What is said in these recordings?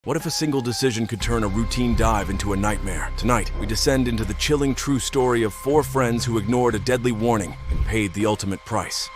What if a single decision could turn a routine dive into a nightmare? Tonight, we descend into the chilling true story of 4 friends who ignored a deadly warning and paid the ultimate price.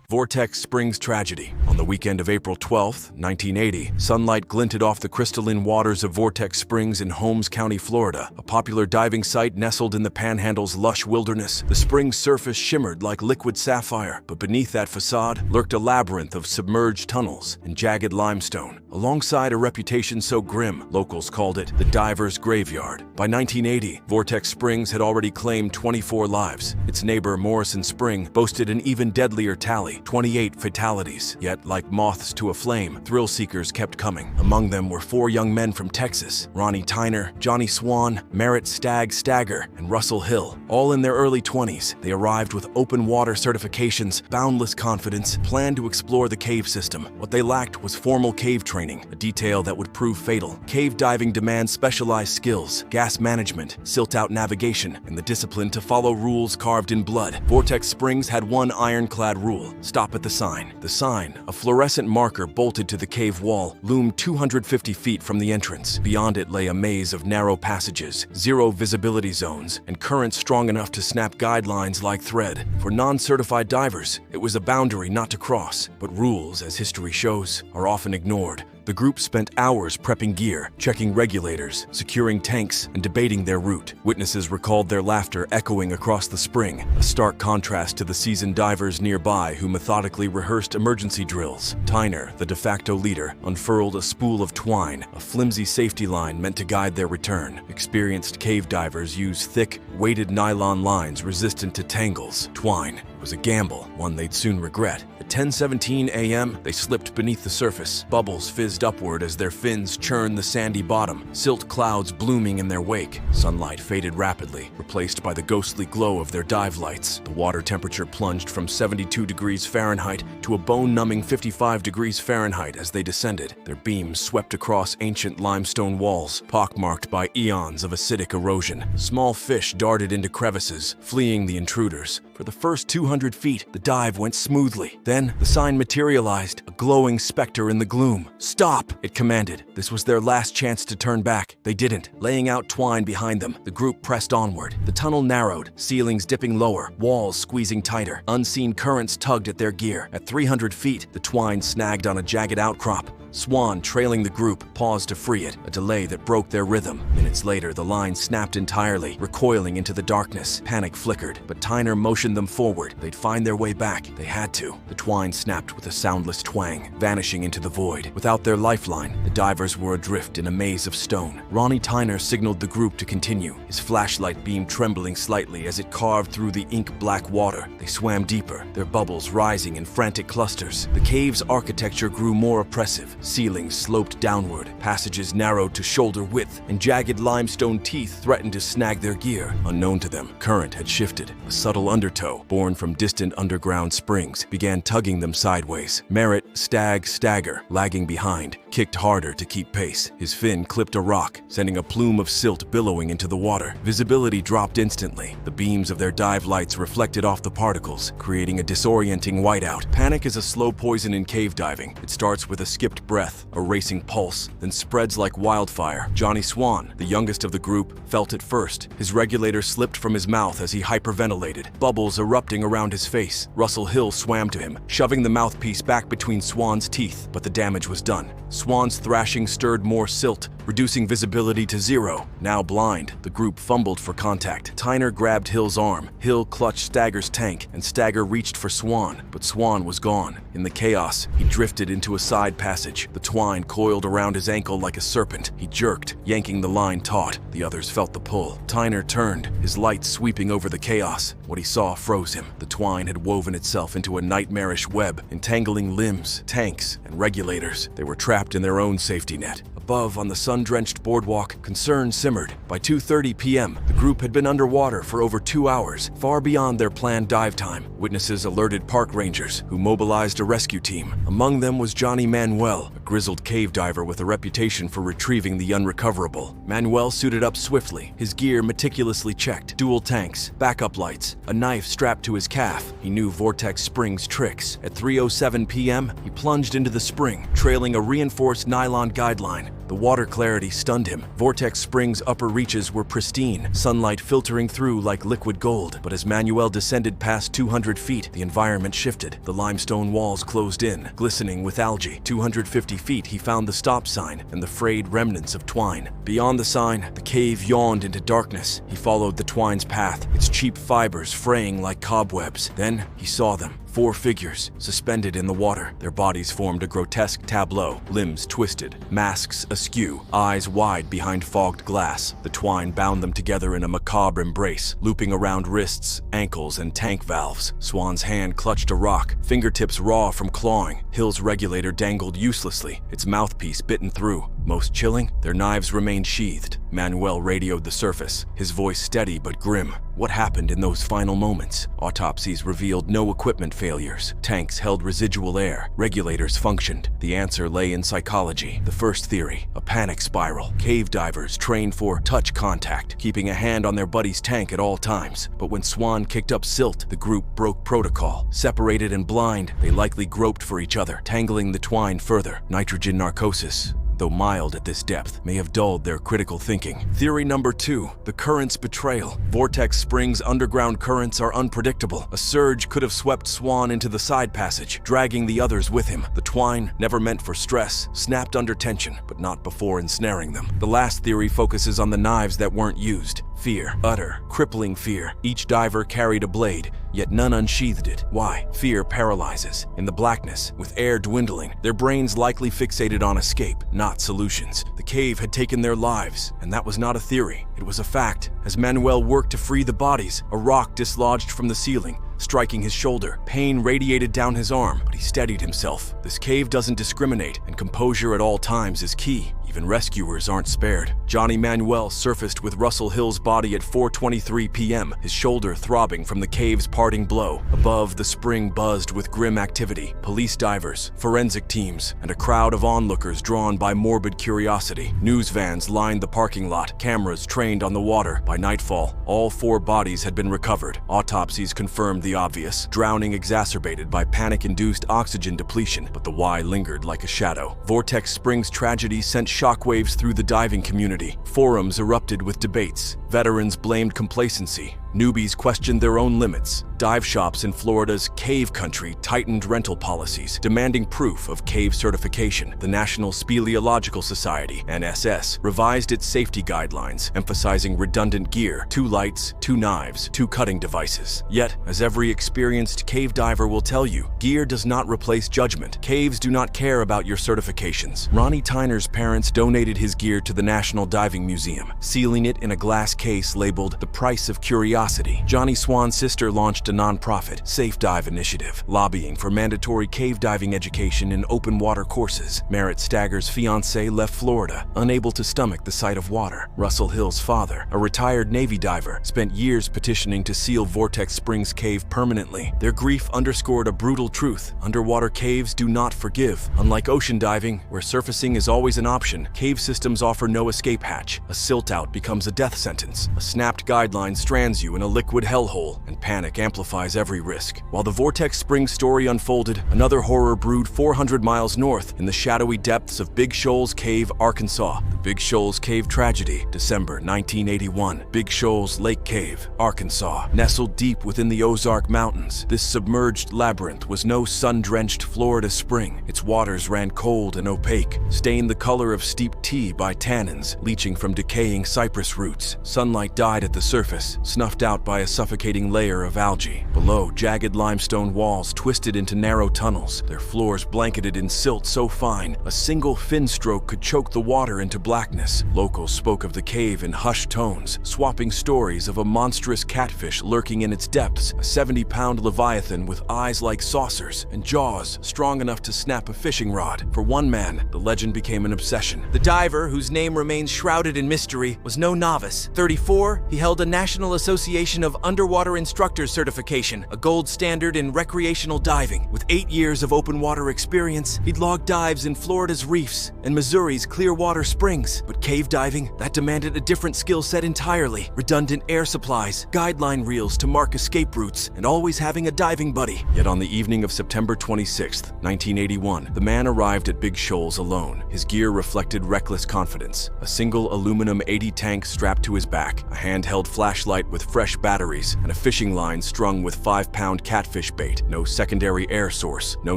Vortex Springs tragedy. On the weekend of April 12, 1980, sunlight glinted off the crystalline waters of Vortex Springs in Holmes County, Florida, a popular diving site nestled in the Panhandle's lush wilderness. The spring's surface shimmered like liquid sapphire, but beneath that facade lurked a labyrinth of submerged tunnels and jagged limestone. Alongside a reputation so grim, locals called it the diver's graveyard. By 1980, Vortex Springs had already claimed 24 lives. Its neighbor, Morrison Spring, boasted an even deadlier tally, 28 fatalities. Yet, like moths to a flame, thrill seekers kept coming. Among them were 4 young men from Texas: Ronnie Tyner, Johnny Swan, Merritt Stagg Stagger, and Russell Hill. All in their early 20s, they arrived with open water certifications, boundless confidence, planned to explore the cave system. What they lacked was formal cave training, a detail that would prove fatal. Cave diving demands specialized skills, gas management, silt-out navigation, and the discipline to follow rules carved in blood. Vortex Springs had one ironclad rule: stop at the sign. The sign, a fluorescent marker bolted to the cave wall, loomed 250 feet from the entrance. Beyond it lay a maze of narrow passages, 0 visibility zones, and currents strong enough to snap guidelines like thread. For non-certified divers, it was a boundary not to cross, but rules, as history shows, are often ignored. The group spent hours prepping gear, checking regulators, securing tanks, and debating their route. Witnesses recalled their laughter echoing across the spring, a stark contrast to the seasoned divers nearby who methodically rehearsed emergency drills. Tyner, the de facto leader, unfurled a spool of twine, a flimsy safety line meant to guide their return. Experienced cave divers use thick, weighted nylon lines resistant to tangles. Twine was a gamble, one they'd soon regret. At 10:17 a.m., they slipped beneath the surface. Bubbles fizzed upward as their fins churned the sandy bottom, silt clouds blooming in their wake. Sunlight faded rapidly, replaced by the ghostly glow of their dive lights. The water temperature plunged from 72 degrees Fahrenheit to a bone-numbing 55 degrees Fahrenheit as they descended. Their beams swept across ancient limestone walls, pockmarked by eons of acidic erosion. Small fish darted into crevices, fleeing the intruders. For the first 200 feet, the dive went smoothly. Then, the sign materialized, a glowing specter in the gloom. "Stop!" it commanded. This was their last chance to turn back. They didn't. Laying out twine behind them, the group pressed onward. The tunnel narrowed, ceilings dipping lower, walls squeezing tighter. Unseen currents tugged at their gear. At 300 feet, the twine snagged on a jagged outcrop. Swan, trailing the group, paused to free it, a delay that broke their rhythm. Minutes later, the line snapped entirely, recoiling into the darkness. Panic flickered, but Tyner motioned them forward. They'd find their way back. They had to. The twine snapped with a soundless twang, vanishing into the void. Without their lifeline, the divers were adrift in a maze of stone. Ronnie Tyner signaled the group to continue, his flashlight beam trembling slightly as it carved through the ink-black water. They swam deeper, their bubbles rising in frantic clusters. The cave's architecture grew more oppressive. Ceilings sloped downward, passages narrowed to shoulder width, and jagged limestone teeth threatened to snag their gear. Unknown to them, current had shifted. A subtle undertow, born from distant underground springs, began tugging them sideways. Merritt Stagger, lagging behind, kicked harder to keep pace. His fin clipped a rock, sending a plume of silt billowing into the water. Visibility dropped instantly. The beams of their dive lights reflected off the particles, creating a disorienting whiteout. Panic is a slow poison in cave diving. It starts with a skipped breath, a racing pulse, then spreads like wildfire. Johnny Swan, the youngest of the group, felt it first. His regulator slipped from his mouth as he hyperventilated, bubbles erupting around his face. Russell Hill swam to him, shoving the mouthpiece back between Swan's teeth, but the damage was done. Swan's thrashing stirred more silt, reducing visibility to 0. Now blind, the group fumbled for contact. Tyner grabbed Hill's arm. Hill clutched Stagger's tank, and Stagger reached for Swan, but Swan was gone. In the chaos, he drifted into a side passage. The twine coiled around his ankle like a serpent. He jerked, yanking the line taut. The others felt the pull. Tyner turned, his light sweeping over the chaos. What he saw froze him. The twine had woven itself into a nightmarish web, entangling limbs, tanks, and regulators. They were trapped in their own safety net. Above, on the sun-drenched boardwalk, concern simmered. By 2:30 p.m., the group had been underwater for over 2 hours, far beyond their planned dive time. Witnesses alerted park rangers, who mobilized a rescue team. Among them was Johnny Manuel, a grizzled cave diver with a reputation for retrieving the unrecoverable. Manuel suited up swiftly, his gear meticulously checked, dual tanks, backup lights, a knife strapped to his calf. He knew Vortex Springs' tricks. At 3:07 p.m., he plunged into the spring, trailing a reinforced nylon guideline. The water clarity stunned him. Vortex Springs' upper reaches were pristine, sunlight filtering through like liquid gold. But as Manuel descended past 200 feet, the environment shifted. The limestone walls closed in, glistening with algae. 250 feet, he found the stop sign and the frayed remnants of twine. Beyond the sign, the cave yawned into darkness. He followed the twine's path, its cheap fibers fraying like cobwebs. Then he saw them. 4 figures, suspended in the water. Their bodies formed a grotesque tableau, limbs twisted, masks askew, eyes wide behind fogged glass. The twine bound them together in a macabre embrace, looping around wrists, ankles, and tank valves. Swan's hand clutched a rock, fingertips raw from clawing. Hill's regulator dangled uselessly, its mouthpiece bitten through. Most chilling, their knives remained sheathed. Manuel radioed the surface, his voice steady but grim. What happened in those final moments? Autopsies revealed no equipment failures. Tanks held residual air. Regulators functioned. The answer lay in psychology. The first theory, a panic spiral. Cave divers trained for touch contact, keeping a hand on their buddy's tank at all times. But when Swan kicked up silt, the group broke protocol. Separated and blind, they likely groped for each other, tangling the twine further. Nitrogen narcosis, though mild at this depth, may have dulled their critical thinking. Theory number 2, the current's betrayal. Vortex Springs' underground currents are unpredictable. A surge could have swept Swan into the side passage, dragging the others with him. The twine, never meant for stress, snapped under tension, but not before ensnaring them. The last theory focuses on the knives that weren't used. Fear, utter, crippling fear. Each diver carried a blade, yet none unsheathed it. Why? Fear paralyzes. In the blackness, with air dwindling, their brains likely fixated on escape, not solutions. The cave had taken their lives, and that was not a theory. It was a fact. As Manuel worked to free the bodies, a rock dislodged from the ceiling, striking his shoulder. Pain radiated down his arm, but he steadied himself. This cave doesn't discriminate, and composure at all times is key. Even rescuers aren't spared. Johnny Manuel surfaced with Russell Hill's body at 4:23 p.m., his shoulder throbbing from the cave's parting blow. Above, the spring buzzed with grim activity. Police divers, forensic teams, and a crowd of onlookers drawn by morbid curiosity. News vans lined the parking lot, cameras trained on the water. By nightfall, all 4 bodies had been recovered. Autopsies confirmed the obvious. Drowning exacerbated by panic-induced oxygen depletion, but the why lingered like a shadow. Vortex Springs tragedy sent shockwaves through the diving community. Forums erupted with debates. Veterans blamed complacency. Newbies questioned their own limits. Dive shops in Florida's cave country tightened rental policies, demanding proof of cave certification. The National Speleological Society, NSS, revised its safety guidelines, emphasizing redundant gear, 2 lights, 2 knives, 2 cutting devices. Yet, as every experienced cave diver will tell you, gear does not replace judgment. Caves do not care about your certifications. Ronnie Tyner's parents donated his gear to the National Diving Museum, sealing it in a glass case labeled "The Price of Curiosity." Johnny Swan's sister launched a non-profit, Safe Dive initiative, lobbying for mandatory cave diving education in open water courses. Merritt Stagger's fiancée left Florida, unable to stomach the sight of water. Russell Hill's father, a retired Navy diver, spent years petitioning to seal Vortex Springs Cave permanently. Their grief underscored a brutal truth: underwater caves do not forgive. Unlike ocean diving, where surfacing is always an option, cave systems offer no escape hatch. A silt out becomes a death sentence. A snapped guideline strands you in a liquid hellhole, and panic amplifies every risk. While the Vortex Springs story unfolded, another horror brewed 400 miles north in the shadowy depths of Big Shoals Cave, Arkansas. The Big Shoals Cave tragedy, December 1981. Big Shoals Lake Cave, Arkansas. Nestled deep within the Ozark Mountains, this submerged labyrinth was no sun-drenched Florida spring. Its waters ran cold and opaque, stained the color of steeped tea by tannins leaching from decaying cypress roots. Sunlight died at the surface, snuffed out by a suffocating layer of algae. Below, jagged limestone walls twisted into narrow tunnels, their floors blanketed in silt so fine a single fin stroke could choke the water into blackness. Locals spoke of the cave in hushed tones, swapping stories of a monstrous catfish lurking in its depths, a 70-pound leviathan with eyes like saucers and jaws strong enough to snap a fishing rod. For one man, the legend became an obsession. The diver, whose name remains shrouded in mystery, was no novice. 30 34, he held a National Association of Underwater Instructors certification, a gold standard in recreational diving. With 8 years of open water experience, he'd logged dives in Florida's reefs and Missouri's Clearwater Springs. But cave diving, that demanded a different skill set entirely. Redundant air supplies, guideline reels to mark escape routes, and always having a diving buddy. Yet on the evening of September 26, 1981, the man arrived at Big Shoals alone. His gear reflected reckless confidence. A single aluminum 80 tank strapped to his back, a handheld flashlight with fresh batteries, and a fishing line strung with 5-pound catfish bait. No secondary air source, no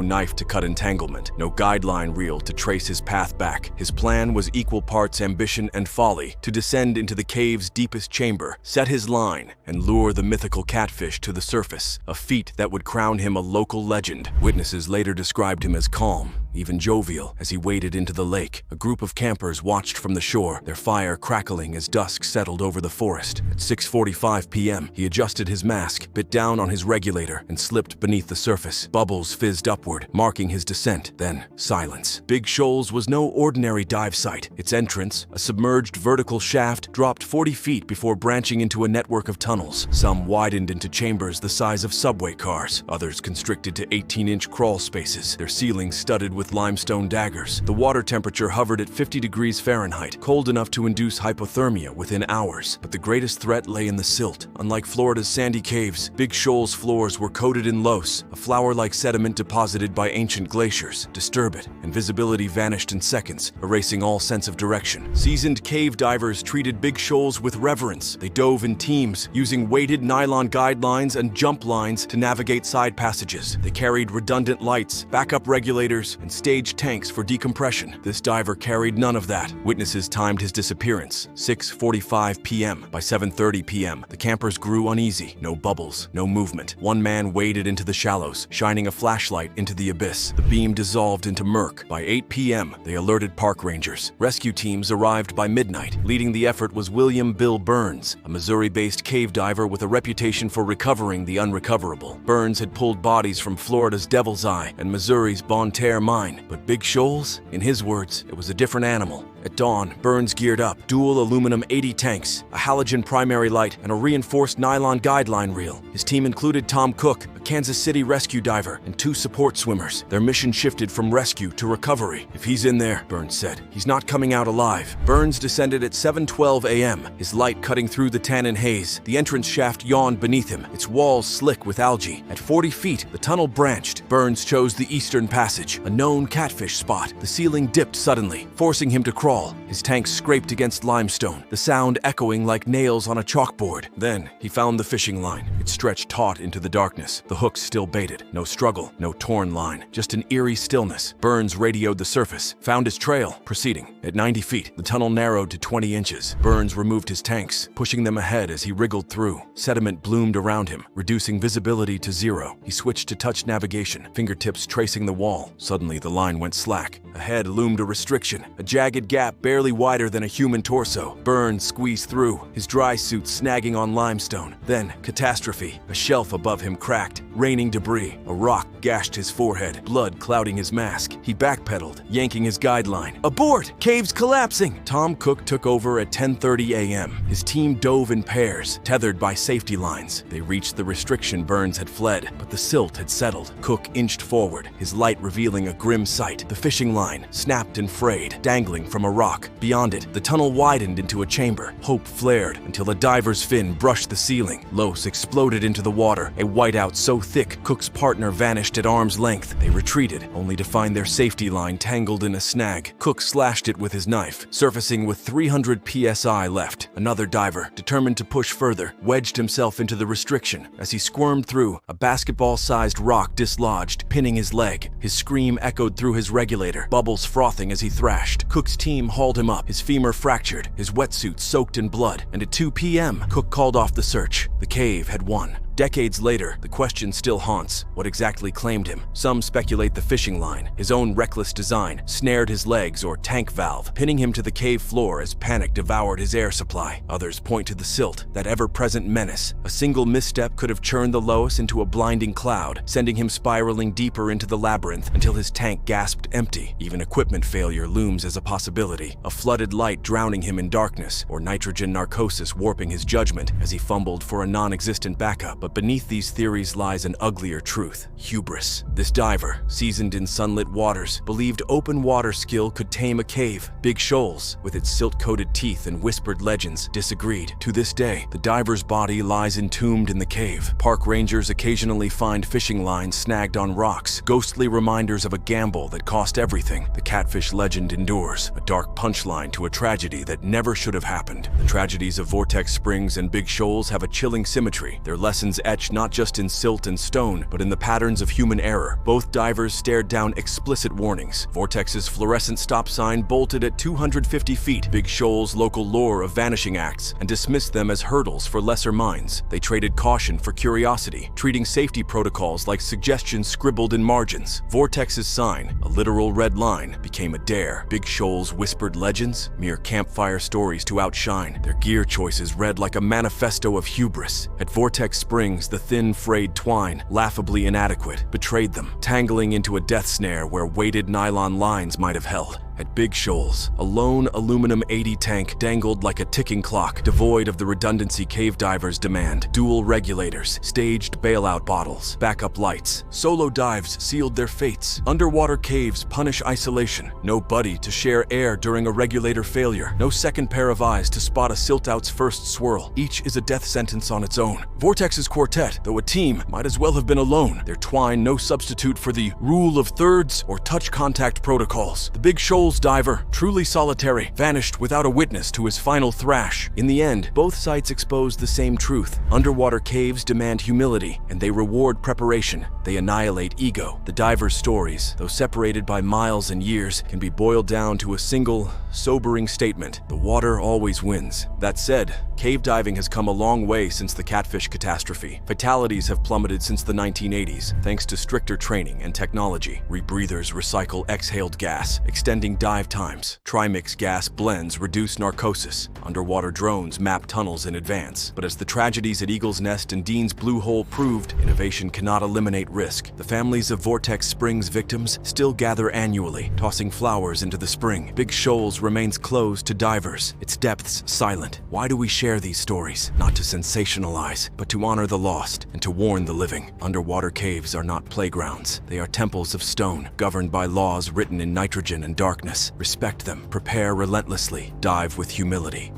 knife to cut entanglement, no guideline reel to trace his path back. His plan was equal parts ambition and folly: to descend into the cave's deepest chamber, set his line, and lure the mythical catfish to the surface, a feat that would crown him a local legend. Witnesses later described him as calm, even jovial, as he waded into the lake. A group of campers watched from the shore, their fire crackling as dusk settled over the forest. At 6:45 p.m., he adjusted his mask, bit down on his regulator, and slipped beneath the surface. Bubbles fizzed upward, marking his descent. Then, silence. Big Shoals was no ordinary dive site. Its entrance, a submerged vertical shaft, dropped 40 feet before branching into a network of tunnels. Some widened into chambers the size of subway cars, others constricted to 18-inch crawl spaces, their ceilings studded with limestone daggers. The water temperature hovered at 50 degrees Fahrenheit, cold enough to induce hypothermia within hours. But the greatest threat lay in the silt. Unlike Florida's sandy caves, Big Shoals' floors were coated in loess, a flour-like sediment deposited by ancient glaciers. Disturb it, and visibility vanished in seconds, erasing all sense of direction. Seasoned cave divers treated Big Shoals with reverence. They dove in teams, using weighted nylon guidelines and jump lines to navigate side passages. They carried redundant lights, backup regulators, and staged tanks for decompression. This diver carried none of that. Witnesses timed his disappearance, 6:45 p.m. By 7:30 p.m., the campers grew uneasy. No bubbles, no movement. One man waded into the shallows, shining a flashlight into the abyss. The beam dissolved into murk. By 8 p.m., they alerted park rangers. Rescue teams arrived by midnight. Leading the effort was William Bill Burns, a Missouri-based cave diver with a reputation for recovering the unrecoverable. Burns had pulled bodies from Florida's Devil's Eye and Missouri's Bonne Terre mine. But Big Shoals, in his words, it was a different animal. At dawn, Burns geared up, dual aluminum 80 tanks, a halogen primary light, and a reinforced nylon guideline reel. His team included Tom Cook, a Kansas City rescue diver, and 2 support swimmers. Their mission shifted from rescue to recovery. If he's in there, Burns said, he's not coming out alive. Burns descended at 7:12 a.m., his light cutting through the tannin haze. The entrance shaft yawned beneath him, its walls slick with algae. At 40 feet, the tunnel branched. Burns chose the eastern passage, a known catfish spot. The ceiling dipped suddenly, forcing him to crawl. His tanks scraped against limestone, the sound echoing like nails on a chalkboard. Then, he found the fishing line. It stretched taut into the darkness, the hooks still baited. No struggle, no torn line, just an eerie stillness. Burns radioed the surface, found his trail, proceeding. At 90 feet, the tunnel narrowed to 20 inches. Burns removed his tanks, pushing them ahead as he wriggled through. Sediment bloomed around him, reducing visibility to 0. He switched to touch navigation, fingertips tracing the wall. Suddenly, the line went slack. Ahead loomed a restriction, a jagged gap barely wider than a human torso. Burns squeezed through, his dry suit snagging on limestone. Then, catastrophe. A shelf above him cracked, raining debris. A rock gashed his forehead, blood clouding his mask. He backpedaled, yanking his guideline. Abort! Cave's collapsing! Tom Cook took over at 10:30 a.m. His team dove in pairs, tethered by safety lines. They reached the restriction Burns had fled, but the silt had settled. Cook inched forward, his light revealing a grim sight. The fishing line snapped and frayed, dangling from a rock. Beyond it, the tunnel widened into a chamber. Hope flared until a diver's fin brushed the ceiling. Los exploded into the water, a whiteout so thick Cook's partner vanished at arm's length. They retreated, only to find their safety line tangled in a snag. Cook slashed it with his knife, surfacing with 300 psi left. Another diver, determined to push further, wedged himself into the restriction. As he squirmed through, a basketball-sized rock dislodged, pinning his leg. His scream echoed through his regulator, bubbles frothing as he thrashed. Cook's team hauled him up, his femur fractured, his wetsuit soaked in blood, and at 2 p.m., Cook called off the search. The cave had won. Decades later, the question still haunts. What exactly claimed him? Some speculate the fishing line, his own reckless design, snared his legs, or tank valve, pinning him to the cave floor as panic devoured his air supply. Others point to the silt, that ever-present menace. A single misstep could have churned the Lois into a blinding cloud, sending him spiraling deeper into the labyrinth until his tank gasped empty. Even equipment failure looms as a possibility, a flooded light drowning him in darkness, or nitrogen narcosis warping his judgment as he fumbled for a non-existent backup. But beneath these theories lies an uglier truth: hubris. This diver, seasoned in sunlit waters, believed open water skill could tame a cave. Big Shoals, with its silt-coated teeth and whispered legends, disagreed. To this day, the diver's body lies entombed in the cave. Park rangers occasionally find fishing lines snagged on rocks, ghostly reminders of a gamble that cost everything. The catfish legend endures, a dark punchline to a tragedy that never should have happened. The tragedies of Vortex Springs and Big Shoals have a chilling symmetry, their lessons etched not just in silt and stone, but in the patterns of human error. Both divers stared down explicit warnings. Vortex's fluorescent stop sign bolted at 250 feet, Big Shoals' local lore of vanishing acts, and dismissed them as hurdles for lesser minds. They traded caution for curiosity, treating safety protocols like suggestions scribbled in margins. Vortex's sign, a literal red line, became a dare. Big Shoals' whispered legends, mere campfire stories to outshine. Their gear choices read like a manifesto of hubris. At Vortex Springs, the thin, frayed twine, laughably inadequate, betrayed them, tangling into a death snare where weighted nylon lines might have held. At Big Shoals, a lone aluminum 80 tank dangled like a ticking clock, devoid of the redundancy cave divers demand. Dual regulators, staged bailout bottles, backup lights. Solo dives sealed their fates. Underwater caves punish isolation. No buddy to share air during a regulator failure. No second pair of eyes to spot a silt-out's first swirl. Each is a death sentence on its own. Vortex's quartet, though a team, might as well have been alone. Their twine no substitute for the rule of thirds or touch contact protocols. The Big Shoals diver, truly solitary, vanished without a witness to his final thrash. In the end, both sites exposed the same truth. Underwater caves demand humility, and they reward preparation. They annihilate ego. The diver's stories, though separated by miles and years, can be boiled down to a single, sobering statement: the water always wins. That said, cave diving has come a long way since the catfish catastrophe. Fatalities have plummeted since the 1980s, thanks to stricter training and technology. Rebreathers recycle exhaled gas, extending dive times. Trimix gas blends reduce narcosis. Underwater drones map tunnels in advance. But as the tragedies at Eagle's Nest and Dean's Blue Hole proved, innovation cannot eliminate risk. The families of Vortex Springs victims still gather annually, tossing flowers into the spring. Big Shoals remains closed to divers, its depths silent. Why do we share these stories? Not to sensationalize, but to honor the lost and to warn the living. Underwater caves are not playgrounds. They are temples of stone, governed by laws written in nitrogen and darkness. Respect them, prepare relentlessly, dive with humility.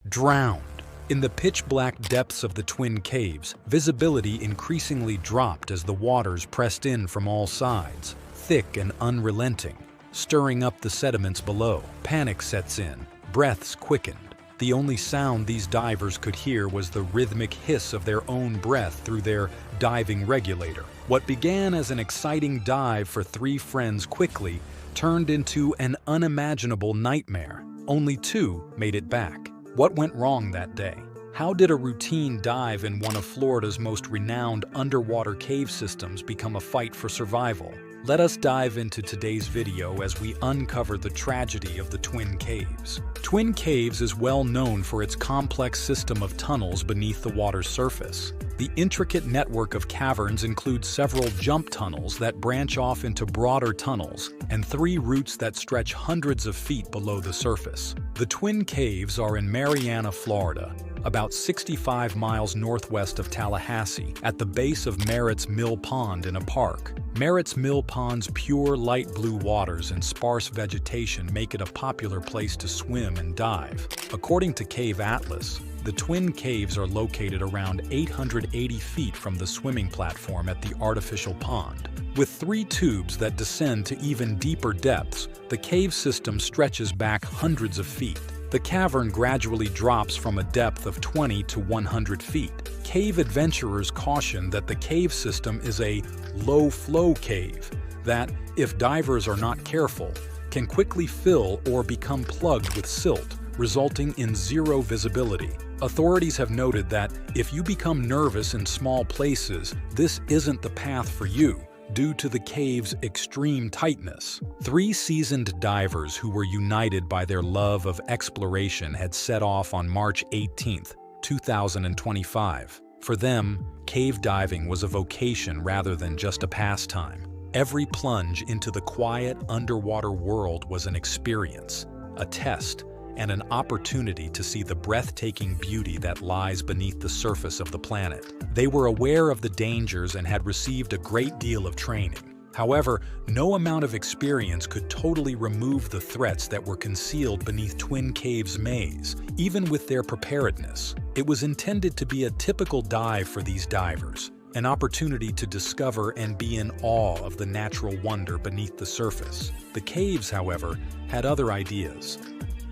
Drowned. In the pitch-black depths of the twin caves, visibility increasingly dropped as the waters pressed in from all sides, thick and unrelenting, stirring up the sediments below. Panic sets in, breaths quickened. The only sound these divers could hear was the rhythmic hiss of their own breath through their diving regulator. What began as an exciting dive for three friends quickly turned into an unimaginable nightmare. Only two made it back. What went wrong that day? How did a routine dive in one of Florida's most renowned underwater cave systems become a fight for survival? Let us dive into today's video as we uncover the tragedy of the Twin Caves. Twin Caves is well known for its complex system of tunnels beneath the water's surface. The intricate network of caverns includes several jump tunnels that branch off into broader tunnels and three routes that stretch hundreds of feet below the surface. The Twin Caves are in Marianna, Florida, about 65 miles northwest of Tallahassee, at the base of Merritt's Mill Pond in a park. Merritt's Mill Pond's pure light blue waters and sparse vegetation make it a popular place to swim and dive. According to Cave Atlas, the Twin Caves are located around 880 feet from the swimming platform at the artificial pond. With three tubes that descend to even deeper depths, the cave system stretches back hundreds of feet. The cavern gradually drops from a depth of 20 to 100 feet. Cave adventurers caution that the cave system is a low-flow cave that, if divers are not careful, can quickly fill or become plugged with silt, resulting in zero visibility. Authorities have noted that if you become nervous in small places, this isn't the path for you, due to the cave's extreme tightness. 3 seasoned divers who were united by their love of exploration had set off on March 18, 2025. For them, cave diving was a vocation rather than just a pastime. Every plunge into the quiet underwater world was an experience, a test, and an opportunity to see the breathtaking beauty that lies beneath the surface of the planet. They were aware of the dangers and had received a great deal of training. However, no amount of experience could totally remove the threats that were concealed beneath Twin Caves' maze, even with their preparedness. It was intended to be a typical dive for these divers, an opportunity to discover and be in awe of the natural wonder beneath the surface. The caves, however, had other ideas.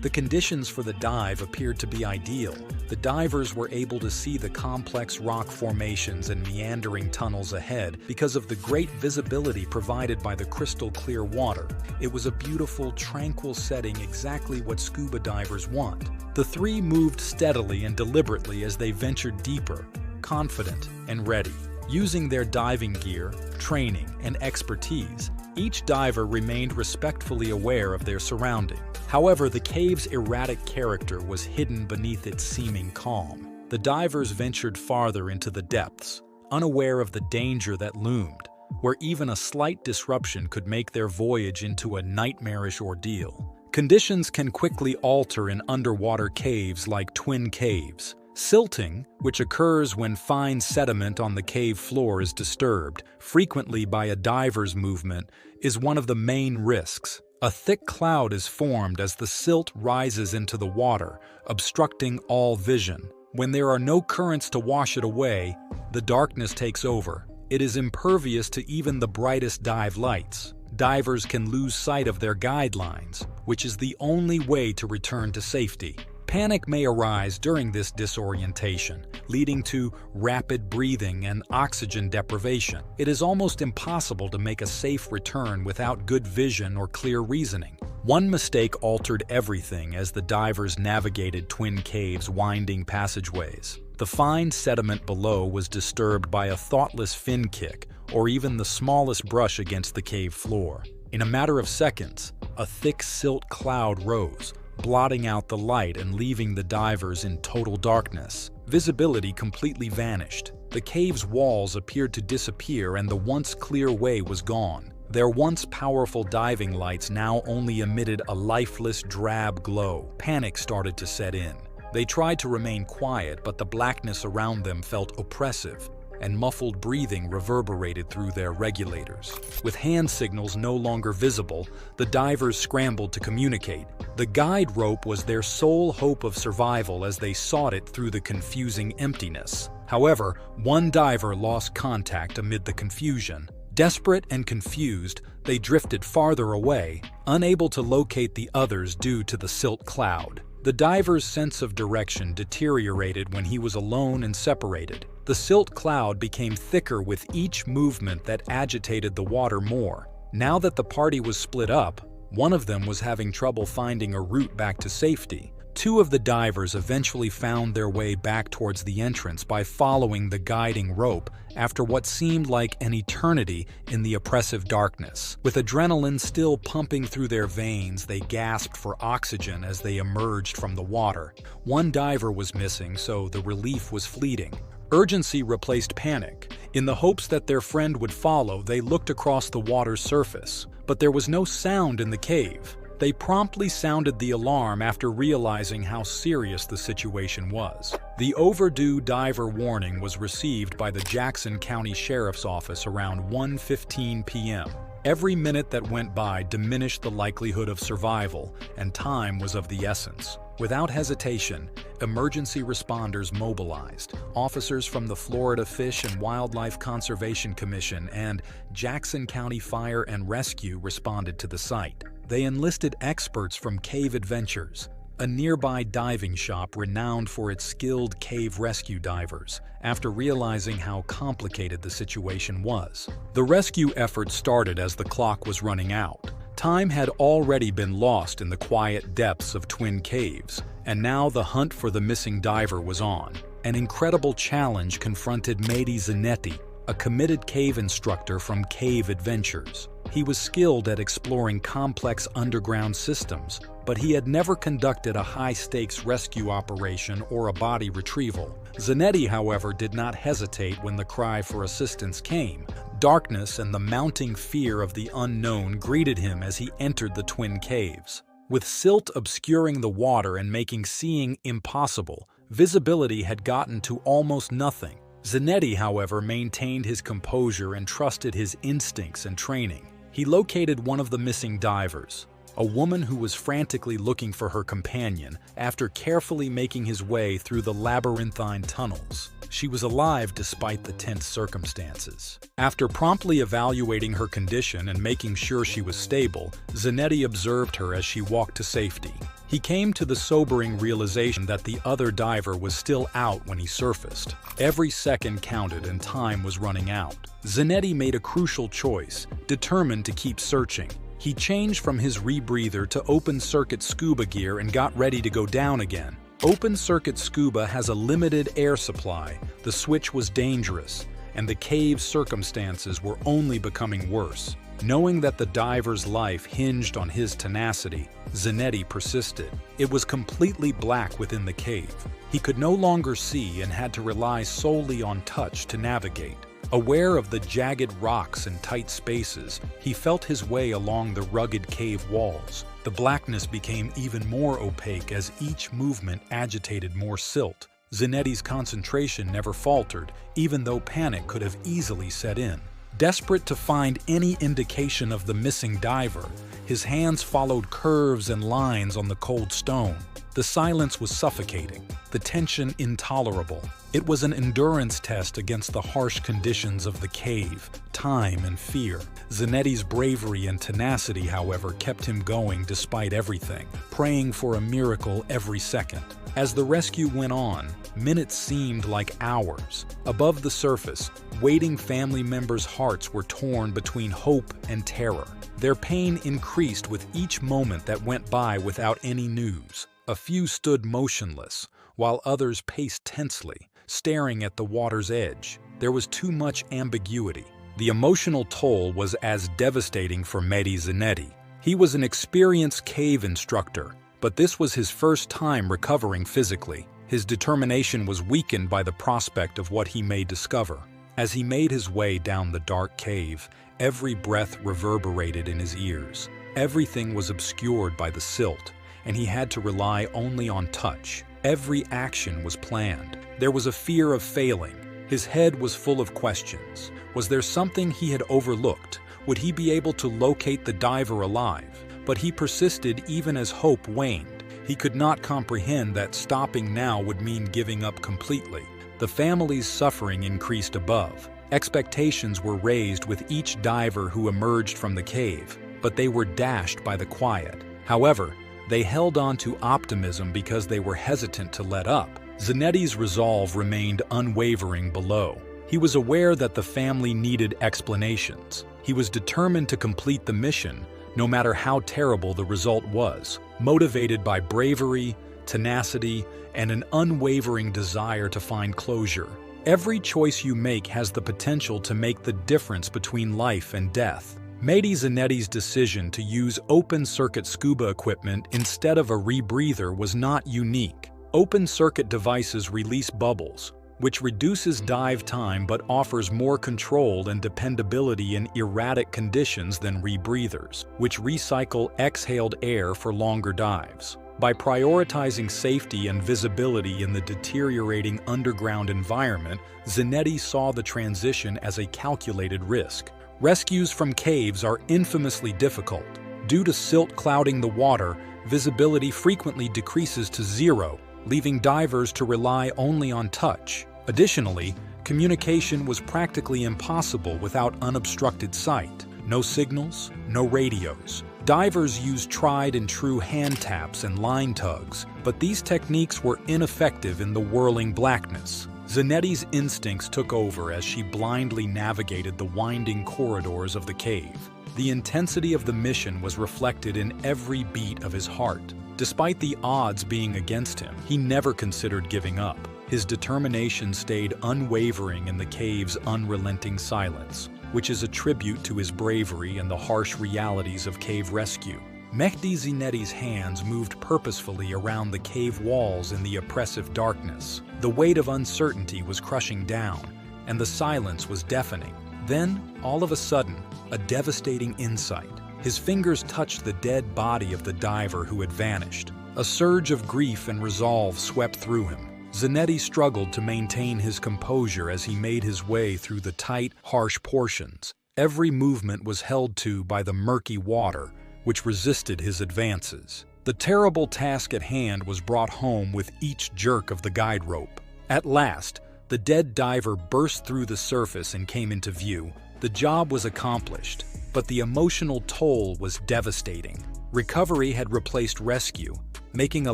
The conditions for the dive appeared to be ideal. The divers were able to see the complex rock formations and meandering tunnels ahead because of the great visibility provided by the crystal-clear water. It was a beautiful, tranquil setting, exactly what scuba divers want. The 3 moved steadily and deliberately as they ventured deeper, confident and ready. Using their diving gear, training, and expertise, each diver remained respectfully aware of their surroundings. However, the cave's erratic character was hidden beneath its seeming calm. The divers ventured farther into the depths, unaware of the danger that loomed, where even a slight disruption could make their voyage into a nightmarish ordeal. Conditions can quickly alter in underwater caves like Twin Caves. Silting, which occurs when fine sediment on the cave floor is disturbed, frequently by a diver's movement, is one of the main risks. A thick cloud is formed as the silt rises into the water, obstructing all vision. When there are no currents to wash it away, the darkness takes over. It is impervious to even the brightest dive lights. Divers can lose sight of their guidelines, which is the only way to return to safety. Panic may arise during this disorientation, leading to rapid breathing and oxygen deprivation. It is almost impossible to make a safe return without good vision or clear reasoning. One mistake altered everything as the divers navigated Twin Caves' winding passageways. The fine sediment below was disturbed by a thoughtless fin kick or even the smallest brush against the cave floor. In a matter of seconds, a thick silt cloud rose, blotting out the light and leaving the divers in total darkness. Visibility completely vanished. The cave's walls appeared to disappear and the once clear way was gone. Their once powerful diving lights now only emitted a lifeless, drab glow. Panic started to set in. They tried to remain quiet, but the blackness around them felt oppressive, and muffled breathing reverberated through their regulators. With hand signals no longer visible, the divers scrambled to communicate. The guide rope was their sole hope of survival as they sought it through the confusing emptiness. However, one diver lost contact amid the confusion. Desperate and confused, they drifted farther away, unable to locate the others due to the silt cloud. The diver's sense of direction deteriorated when he was alone and separated. The silt cloud became thicker with each movement that agitated the water more. Now that the party was split up, one of them was having trouble finding a route back to safety. 2 of the divers eventually found their way back towards the entrance by following the guiding rope after what seemed like an eternity in the oppressive darkness. With adrenaline still pumping through their veins, they gasped for oxygen as they emerged from the water. One diver was missing, so the relief was fleeting. Urgency replaced panic. In the hopes that their friend would follow, they looked across the water's surface. But there was no sound in the cave. They promptly sounded the alarm after realizing how serious the situation was. The overdue diver warning was received by the Jackson County Sheriff's Office around 1:15 p.m. Every minute that went by diminished the likelihood of survival, and time was of the essence. Without hesitation, emergency responders mobilized. Officers from the Florida Fish and Wildlife Conservation Commission and Jackson County Fire and Rescue responded to the site. They enlisted experts from Cave Adventures, a nearby diving shop renowned for its skilled cave rescue divers, after realizing how complicated the situation was. The rescue effort started as the clock was running out. Time had already been lost in the quiet depths of Twin Caves, and now the hunt for the missing diver was on. An incredible challenge confronted Mehdi Zanetti, a committed cave instructor from Cave Adventures. He was skilled at exploring complex underground systems, but he had never conducted a high-stakes rescue operation or a body retrieval. Zanetti, however, did not hesitate when the cry for assistance came. Darkness and the mounting fear of the unknown greeted him as he entered the Twin Caves. With silt obscuring the water and making seeing impossible, visibility had gotten to almost nothing. Zanetti, however, maintained his composure and trusted his instincts and training. He located one of the missing divers, a woman who was frantically looking for her companion after carefully making his way through the labyrinthine tunnels. She was alive despite the tense circumstances. After promptly evaluating her condition and making sure she was stable, Zanetti observed her as she walked to safety. He came to the sobering realization that the other diver was still out when he surfaced. Every second counted and time was running out. Zanetti made a crucial choice, determined to keep searching. He changed from his rebreather to open-circuit scuba gear and got ready to go down again. Open-circuit scuba has a limited air supply, the switch was dangerous, and the cave's circumstances were only becoming worse. Knowing that the diver's life hinged on his tenacity, Zanetti persisted. It was completely black within the cave. He could no longer see and had to rely solely on touch to navigate. Aware of the jagged rocks and tight spaces, he felt his way along the rugged cave walls. The blackness became even more opaque as each movement agitated more silt. Zanetti's concentration never faltered, even though panic could have easily set in. Desperate to find any indication of the missing diver, his hands followed curves and lines on the cold stone. The silence was suffocating, the tension intolerable. It was an endurance test against the harsh conditions of the cave, time and fear. Zanetti's bravery and tenacity, however, kept him going despite everything, praying for a miracle every second. As the rescue went on, minutes seemed like hours. Above the surface, waiting family members' hearts were torn between hope and terror. Their pain increased with each moment that went by without any news. A few stood motionless, while others paced tensely, staring at the water's edge. There was too much ambiguity. The emotional toll was as devastating for Mehdi Zanetti. He was an experienced cave instructor, but this was his first time recovering physically. His determination was weakened by the prospect of what he may discover. As he made his way down the dark cave, every breath reverberated in his ears. Everything was obscured by the silt, and he had to rely only on touch. Every action was planned. There was a fear of failing. His head was full of questions. Was there something he had overlooked? Would he be able to locate the diver alive? But he persisted even as hope waned. He could not comprehend that stopping now would mean giving up completely. The family's suffering increased above. Expectations were raised with each diver who emerged from the cave, but they were dashed by the quiet. However, they held on to optimism because they were hesitant to let up. Zanetti's resolve remained unwavering below. He was aware that the family needed explanations. He was determined to complete the mission, no matter how terrible the result was, motivated by bravery, tenacity, and an unwavering desire to find closure. Every choice you make has the potential to make the difference between life and death. Mehdi Zanetti's decision to use open-circuit scuba equipment instead of a rebreather was not unique. Open-circuit devices release bubbles, which reduces dive time but offers more control and dependability in erratic conditions than rebreathers, which recycle exhaled air for longer dives. By prioritizing safety and visibility in the deteriorating underground environment, Zanetti saw the transition as a calculated risk. Rescues from caves are infamously difficult. Due to silt clouding the water, visibility frequently decreases to zero, leaving divers to rely only on touch. Additionally, communication was practically impossible without unobstructed sight. No signals, no radios. Divers used tried and true hand taps and line tugs, but these techniques were ineffective in the whirling blackness. Zanetti's instincts took over as she blindly navigated the winding corridors of the cave. The intensity of the mission was reflected in every beat of his heart. Despite the odds being against him, he never considered giving up. His determination stayed unwavering in the cave's unrelenting silence, which is a tribute to his bravery and the harsh realities of cave rescue. Mehdi Zinetti's hands moved purposefully around the cave walls in the oppressive darkness. The weight of uncertainty was crushing down, and the silence was deafening. Then, all of a sudden, a devastating insight. His fingers touched the dead body of the diver who had vanished. A surge of grief and resolve swept through him. Zinetti struggled to maintain his composure as he made his way through the tight, harsh portions. Every movement was held to by the murky water, which resisted his advances. The terrible task at hand was brought home with each jerk of the guide rope. At last, the dead diver burst through the surface and came into view. The job was accomplished, but the emotional toll was devastating. Recovery had replaced rescue, making a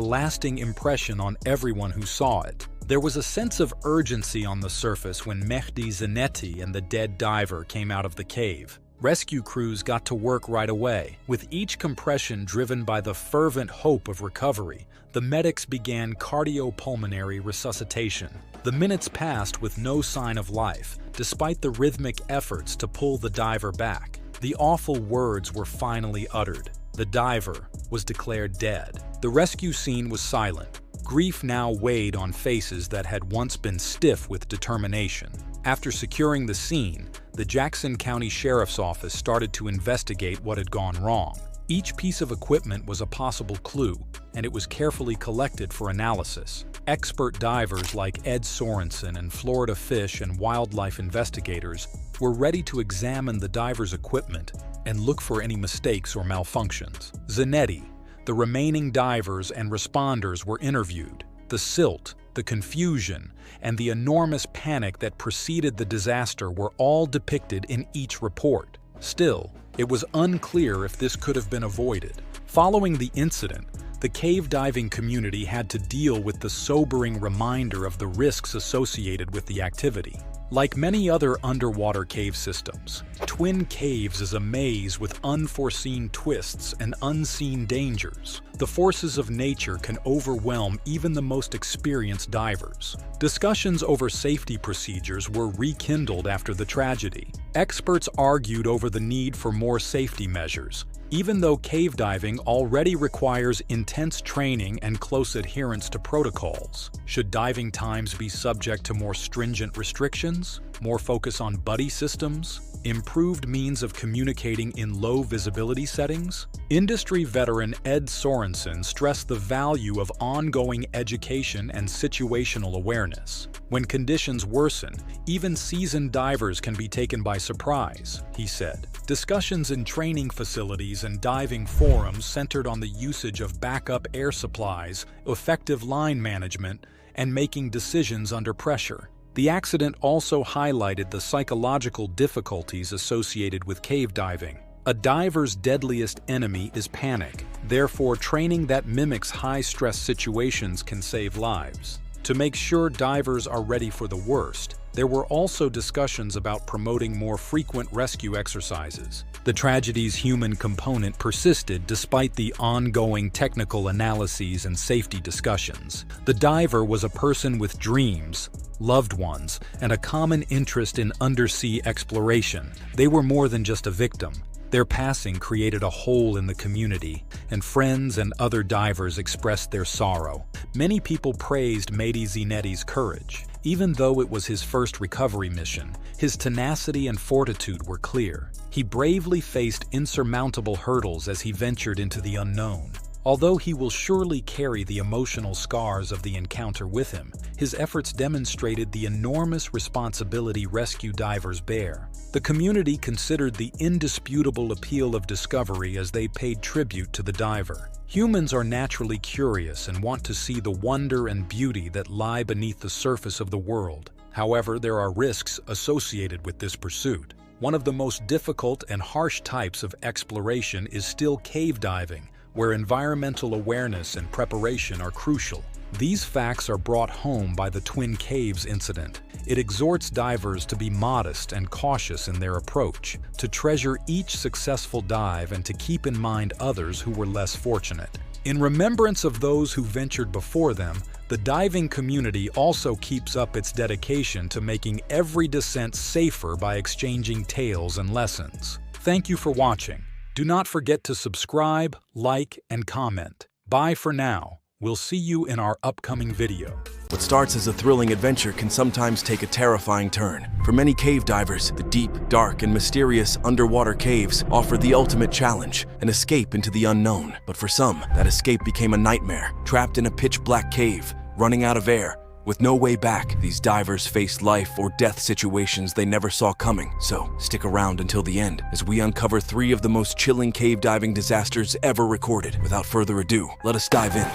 lasting impression on everyone who saw it. There was a sense of urgency on the surface when Mehdi Zinetti and the dead diver came out of the cave. Rescue crews got to work right away. With each compression driven by the fervent hope of recovery, the medics began cardiopulmonary resuscitation. The minutes passed with no sign of life, despite the rhythmic efforts to pull the diver back. The awful words were finally uttered. The diver was declared dead. The rescue scene was silent. Grief now weighed on faces that had once been stiff with determination. After securing the scene, the Jackson County Sheriff's Office started to investigate what had gone wrong. Each piece of equipment was a possible clue, and it was carefully collected for analysis. Expert divers like Ed Sorensen and Florida fish and wildlife investigators were ready to examine the diver's equipment and look for any mistakes or malfunctions. Zinetti, the remaining divers and responders were interviewed. The silt, the confusion, and the enormous panic that preceded the disaster were all depicted in each report. Still, it was unclear if this could have been avoided. Following the incident, the cave diving community had to deal with the sobering reminder of the risks associated with the activity. Like many other underwater cave systems, Twin Caves is a maze with unforeseen twists and unseen dangers. The forces of nature can overwhelm even the most experienced divers. Discussions over safety procedures were rekindled after the tragedy. Experts argued over the need for more safety measures, even though cave diving already requires intense training and close adherence to protocols. Should diving times be subject to more stringent restrictions? More focus on buddy systems? Improved means of communicating in low visibility settings? Industry veteran Ed Sorensen stressed the value of ongoing education and situational awareness. When conditions worsen, even seasoned divers can be taken by surprise, he said. Discussions in training facilities and diving forums centered on the usage of backup air supplies, effective line management, and making decisions under pressure. The accident also highlighted the psychological difficulties associated with cave diving. A diver's deadliest enemy is panic. Therefore, training that mimics high-stress situations can save lives. To make sure divers are ready for the worst, there were also discussions about promoting more frequent rescue exercises. The tragedy's human component persisted despite the ongoing technical analyses and safety discussions. The diver was a person with dreams, loved ones, and a common interest in undersea exploration. They were more than just a victim. Their passing created a hole in the community, and friends and other divers expressed their sorrow. Many people praised Mehdi Zinetti's courage. Even though it was his first recovery mission, his tenacity and fortitude were clear. He bravely faced insurmountable hurdles as he ventured into the unknown. Although he will surely carry the emotional scars of the encounter with him, his efforts demonstrated the enormous responsibility rescue divers bear. The community considered the indisputable appeal of discovery as they paid tribute to the diver. Humans are naturally curious and want to see the wonder and beauty that lie beneath the surface of the world. However, there are risks associated with this pursuit. One of the most difficult and harsh types of exploration is still cave diving, where environmental awareness and preparation are crucial. These facts are brought home by the Twin Caves incident. It exhorts divers to be modest and cautious in their approach, to treasure each successful dive and to keep in mind others who were less fortunate. In remembrance of those who ventured before them, the diving community also keeps up its dedication to making every descent safer by exchanging tales and lessons. Thank you for watching. Do not forget to subscribe, like, and comment. Bye for now. We'll see you in our upcoming video. What starts as a thrilling adventure can sometimes take a terrifying turn. For many cave divers, the deep, dark, and mysterious underwater caves offer the ultimate challenge, an escape into the unknown. But for some, that escape became a nightmare. Trapped in a pitch-black cave, running out of air, with no way back, these divers face life or death situations they never saw coming. So stick around until the end as we uncover 3 of the most chilling cave diving disasters ever recorded. Without further ado, let us dive in.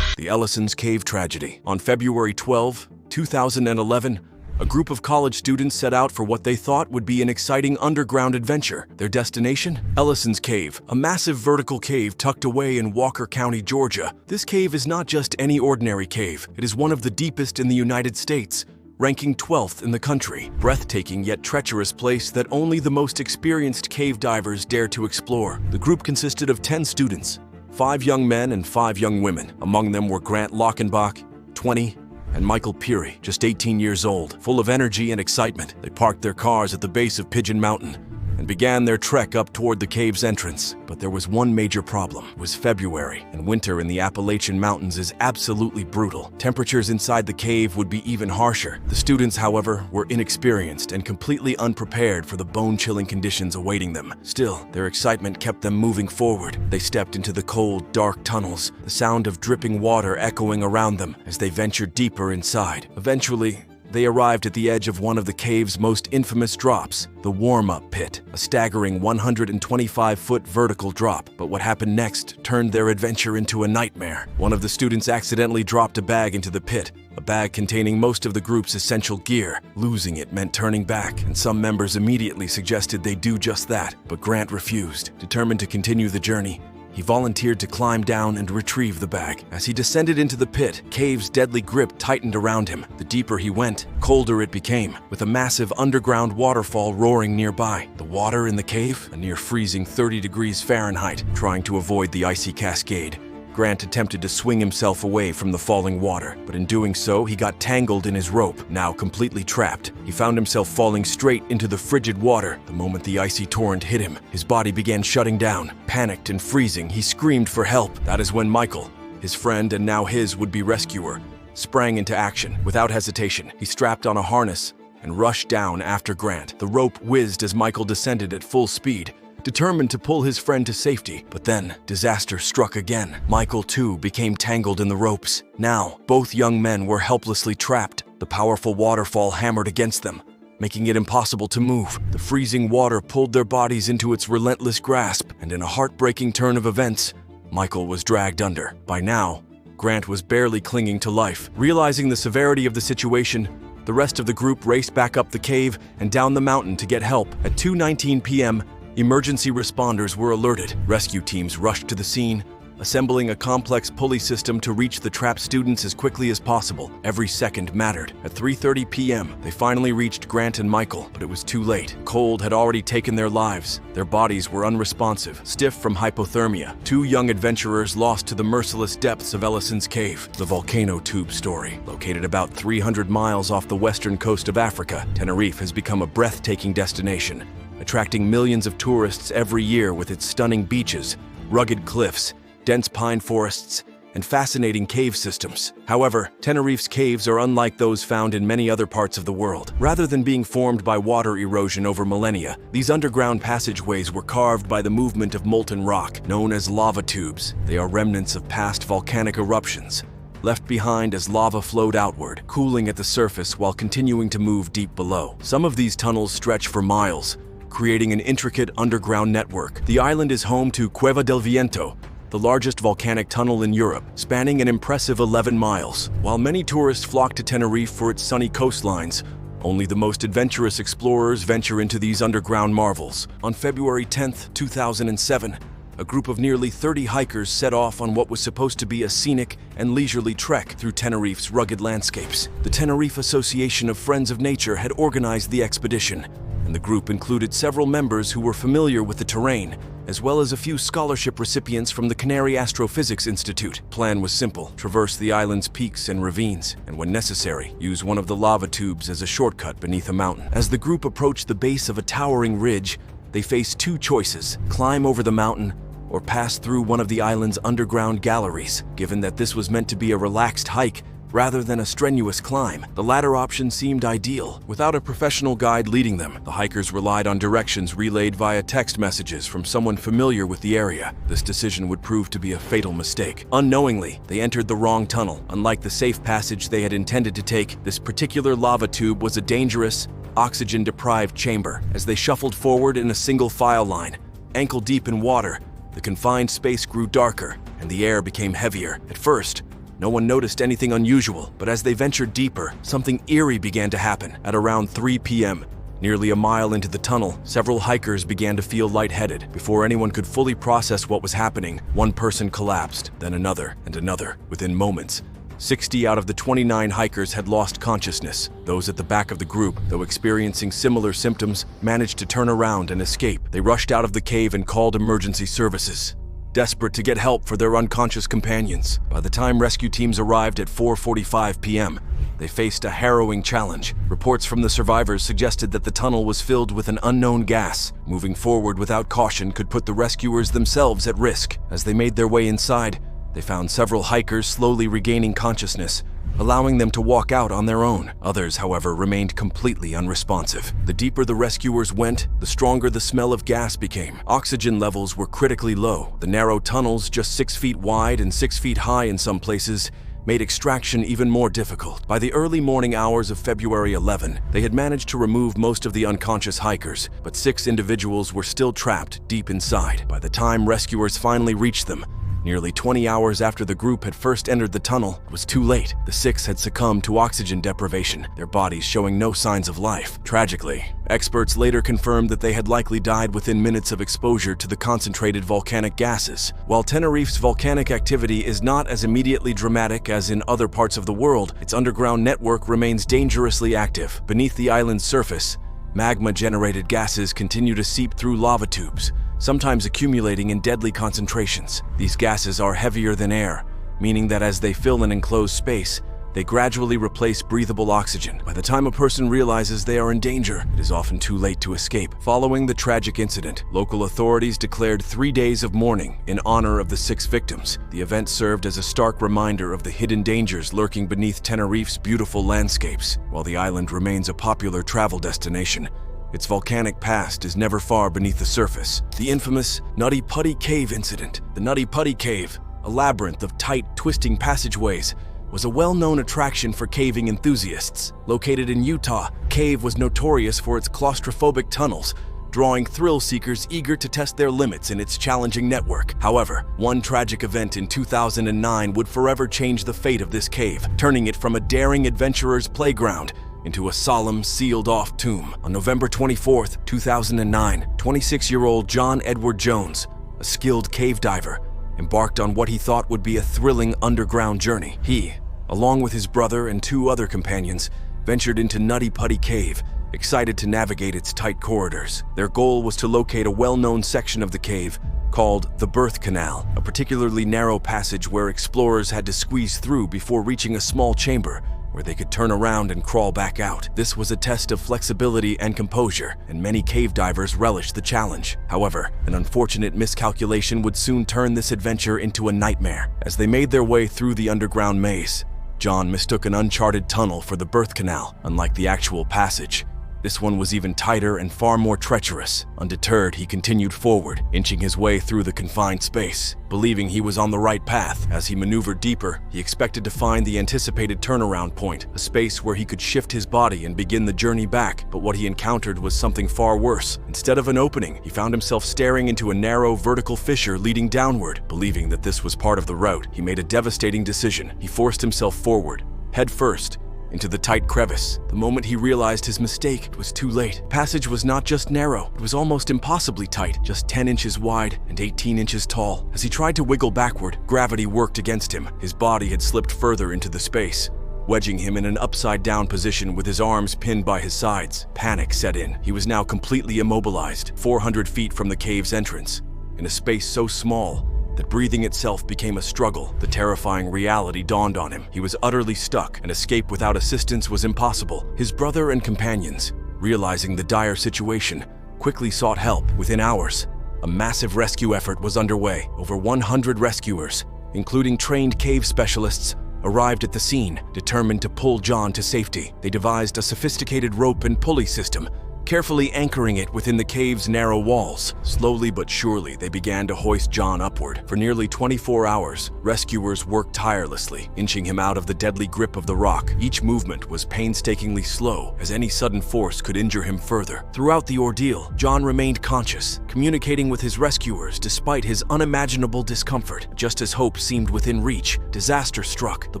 The Ellison's Cave Tragedy. On February 12, 2011, a group of college students set out for what they thought would be an exciting underground adventure. Their destination? Ellison's Cave, a massive vertical cave tucked away in Walker County, Georgia. This cave is not just any ordinary cave. It is one of the deepest in the United States, ranking 12th in the country. Breathtaking yet treacherous place that only the most experienced cave divers dare to explore. The group consisted of 10 students, 5 young men and 5 young women. Among them were Grant Lockenbach, 20, and Michael Peary, just 18 years old. Full of energy and excitement, they parked their cars at the base of Pigeon Mountain and began their trek up toward the cave's entrance. But there was one major problem. It was February, and winter in the Appalachian Mountains is absolutely brutal. Temperatures inside the cave would be even harsher. The students, however, were inexperienced and completely unprepared for the bone-chilling conditions awaiting them. Still, their excitement kept them moving forward. They stepped into the cold, dark tunnels, the sound of dripping water echoing around them as they ventured deeper inside. Eventually, they arrived at the edge of one of the cave's most infamous drops, the warm-up pit, a staggering 125-foot vertical drop. But what happened next turned their adventure into a nightmare. One of the students accidentally dropped a bag into the pit, a bag containing most of the group's essential gear. Losing it meant turning back, and some members immediately suggested they do just that. But Grant refused. Determined to continue the journey, he volunteered to climb down and retrieve the bag. As he descended into the pit, cave's deadly grip tightened around him. The deeper he went, colder it became, with a massive underground waterfall roaring nearby. The water in the cave, a near freezing 30 degrees Fahrenheit. Trying to avoid the icy cascade, Grant attempted to swing himself away from the falling water, but in doing so, he got tangled in his rope. Now completely trapped, he found himself falling straight into the frigid water. The moment the icy torrent hit him, his body began shutting down. Panicked and freezing, he screamed for help. That is when Michael, his friend and now his would-be rescuer, sprang into action. Without hesitation, he strapped on a harness and rushed down after Grant. The rope whizzed as Michael descended at full speed, determined to pull his friend to safety. But then, disaster struck again. Michael, too, became tangled in the ropes. Now, both young men were helplessly trapped. The powerful waterfall hammered against them, making it impossible to move. The freezing water pulled their bodies into its relentless grasp, and in a heartbreaking turn of events, Michael was dragged under. By now, Grant was barely clinging to life. Realizing the severity of the situation, the rest of the group raced back up the cave and down the mountain to get help. At 2:19 p.m., emergency responders were alerted. Rescue teams rushed to the scene, assembling a complex pulley system to reach the trapped students as quickly as possible. Every second mattered. At 3:30 p.m., they finally reached Grant and Michael, but it was too late. Cold had already taken their lives. Their bodies were unresponsive, stiff from hypothermia. 2 young adventurers lost to the merciless depths of Ellison's Cave. The volcano tube story. Located about 300 miles off the western coast of Africa, Tenerife has become a breathtaking destination, attracting millions of tourists every year with its stunning beaches, rugged cliffs, dense pine forests, and fascinating cave systems. However, Tenerife's caves are unlike those found in many other parts of the world. Rather than being formed by water erosion over millennia, these underground passageways were carved by the movement of molten rock, known as lava tubes. They are remnants of past volcanic eruptions, left behind as lava flowed outward, cooling at the surface while continuing to move deep below. Some of these tunnels stretch for miles, creating an intricate underground network. The island is home to Cueva del Viento, the largest volcanic tunnel in Europe, spanning an impressive 11 miles. While many tourists flock to Tenerife for its sunny coastlines, only the most adventurous explorers venture into these underground marvels. On February 10, 2007, a group of nearly 30 hikers set off on what was supposed to be a scenic and leisurely trek through Tenerife's rugged landscapes. The Tenerife Association of Friends of Nature had organized the expedition, and the group included several members who were familiar with the terrain, as well as a few scholarship recipients from the Canary Astrophysics Institute. Plan was simple: traverse the island's peaks and ravines, and when necessary, use one of the lava tubes as a shortcut beneath a mountain. As the group approached the base of a towering ridge, they faced two choices: climb over the mountain or pass through one of the island's underground galleries. Given that this was meant to be a relaxed hike rather than a strenuous climb, the latter option seemed ideal. Without a professional guide leading them, the hikers relied on directions relayed via text messages from someone familiar with the area. This decision would prove to be a fatal mistake. Unknowingly, they entered the wrong tunnel. Unlike the safe passage they had intended to take, this particular lava tube was a dangerous, oxygen-deprived chamber. As they shuffled forward in a single file line, ankle-deep in water, the confined space grew darker and the air became heavier. At first, no one noticed anything unusual, but as they ventured deeper, something eerie began to happen. At around 3 p.m., nearly a mile into the tunnel, several hikers began to feel lightheaded. Before anyone could fully process what was happening, one person collapsed, then another and another. Within moments, 60 out of the 29 hikers had lost consciousness. Those at the back of the group, though experiencing similar symptoms, managed to turn around and escape. They rushed out of the cave and called emergency services, desperate to get help for their unconscious companions. By the time rescue teams arrived at 4:45 p.m., they faced a harrowing challenge. Reports from the survivors suggested that the tunnel was filled with an unknown gas. Moving forward without caution could put the rescuers themselves at risk. As they made their way inside, they found several hikers slowly regaining consciousness, allowing them to walk out on their own. Others, however, remained completely unresponsive. The deeper the rescuers went, the stronger the smell of gas became. Oxygen levels were critically low. The narrow tunnels, just 6 feet wide and 6 feet high in some places, made extraction even more difficult. By the early morning hours of February 11, they had managed to remove most of the unconscious hikers, but 6 individuals were still trapped deep inside. By the time rescuers finally reached them, nearly 20 hours after the group had first entered the tunnel, it was too late. The 6 had succumbed to oxygen deprivation, their bodies showing no signs of life. Tragically, experts later confirmed that they had likely died within minutes of exposure to the concentrated volcanic gases. While Tenerife's volcanic activity is not as immediately dramatic as in other parts of the world, its underground network remains dangerously active. Beneath the island's surface, magma-generated gases continue to seep through lava tubes, sometimes accumulating in deadly concentrations. These gases are heavier than air, meaning that as they fill an enclosed space, they gradually replace breathable oxygen. By the time a person realizes they are in danger, it is often too late to escape. Following the tragic incident, local authorities declared 3 days of mourning in honor of the 6 victims. The event served as a stark reminder of the hidden dangers lurking beneath Tenerife's beautiful landscapes. While the island remains a popular travel destination, its volcanic past is never far beneath the surface. The infamous Nutty Putty Cave incident. The Nutty Putty Cave, a labyrinth of tight, twisting passageways, was a well-known attraction for caving enthusiasts. Located in Utah, Cave was notorious for its claustrophobic tunnels, drawing thrill-seekers eager to test their limits in its challenging network. However, one tragic event in 2009 would forever change the fate of this cave, turning it from a daring adventurer's playground into a solemn, sealed-off tomb. On November 24, 2009, 26-year-old John Edward Jones, a skilled cave diver, embarked on what he thought would be a thrilling underground journey. He, along with his brother and 2 other companions, ventured into Nutty Putty Cave, excited to navigate its tight corridors. Their goal was to locate a well-known section of the cave called the Birth Canal, a particularly narrow passage where explorers had to squeeze through before reaching a small chamber where they could turn around and crawl back out. This was a test of flexibility and composure, and many cave divers relished the challenge. However, an unfortunate miscalculation would soon turn this adventure into a nightmare. As they made their way through the underground maze, John mistook an uncharted tunnel for the birth canal. Unlike the actual passage, this one was even tighter and far more treacherous. Undeterred, he continued forward, inching his way through the confined space, believing he was on the right path. As he maneuvered deeper, he expected to find the anticipated turnaround point, a space where he could shift his body and begin the journey back. But what he encountered was something far worse. Instead of an opening, he found himself staring into a narrow vertical fissure leading downward. Believing that this was part of the route, he made a devastating decision. He forced himself forward, head first, into the tight crevice. The moment he realized his mistake, it was too late. The passage was not just narrow, it was almost impossibly tight, just 10 inches wide and 18 inches tall. As he tried to wiggle backward, gravity worked against him. His body had slipped further into the space, wedging him in an upside-down position with his arms pinned by his sides. Panic set in. He was now completely immobilized, 400 feet from the cave's entrance, in a space so small that breathing itself became a struggle. The terrifying reality dawned on him. He was utterly stuck, and escape without assistance was impossible. His brother and companions, realizing the dire situation, quickly sought help. Within hours, a massive rescue effort was underway. Over 100 rescuers, including trained cave specialists, arrived at the scene, determined to pull John to safety. They devised a sophisticated rope and pulley system, carefully anchoring it within the cave's narrow walls. Slowly but surely, they began to hoist John upward. For nearly 24 hours, rescuers worked tirelessly, inching him out of the deadly grip of the rock. Each movement was painstakingly slow, as any sudden force could injure him further. Throughout the ordeal, John remained conscious, communicating with his rescuers despite his unimaginable discomfort. Just as hope seemed within reach, disaster struck. The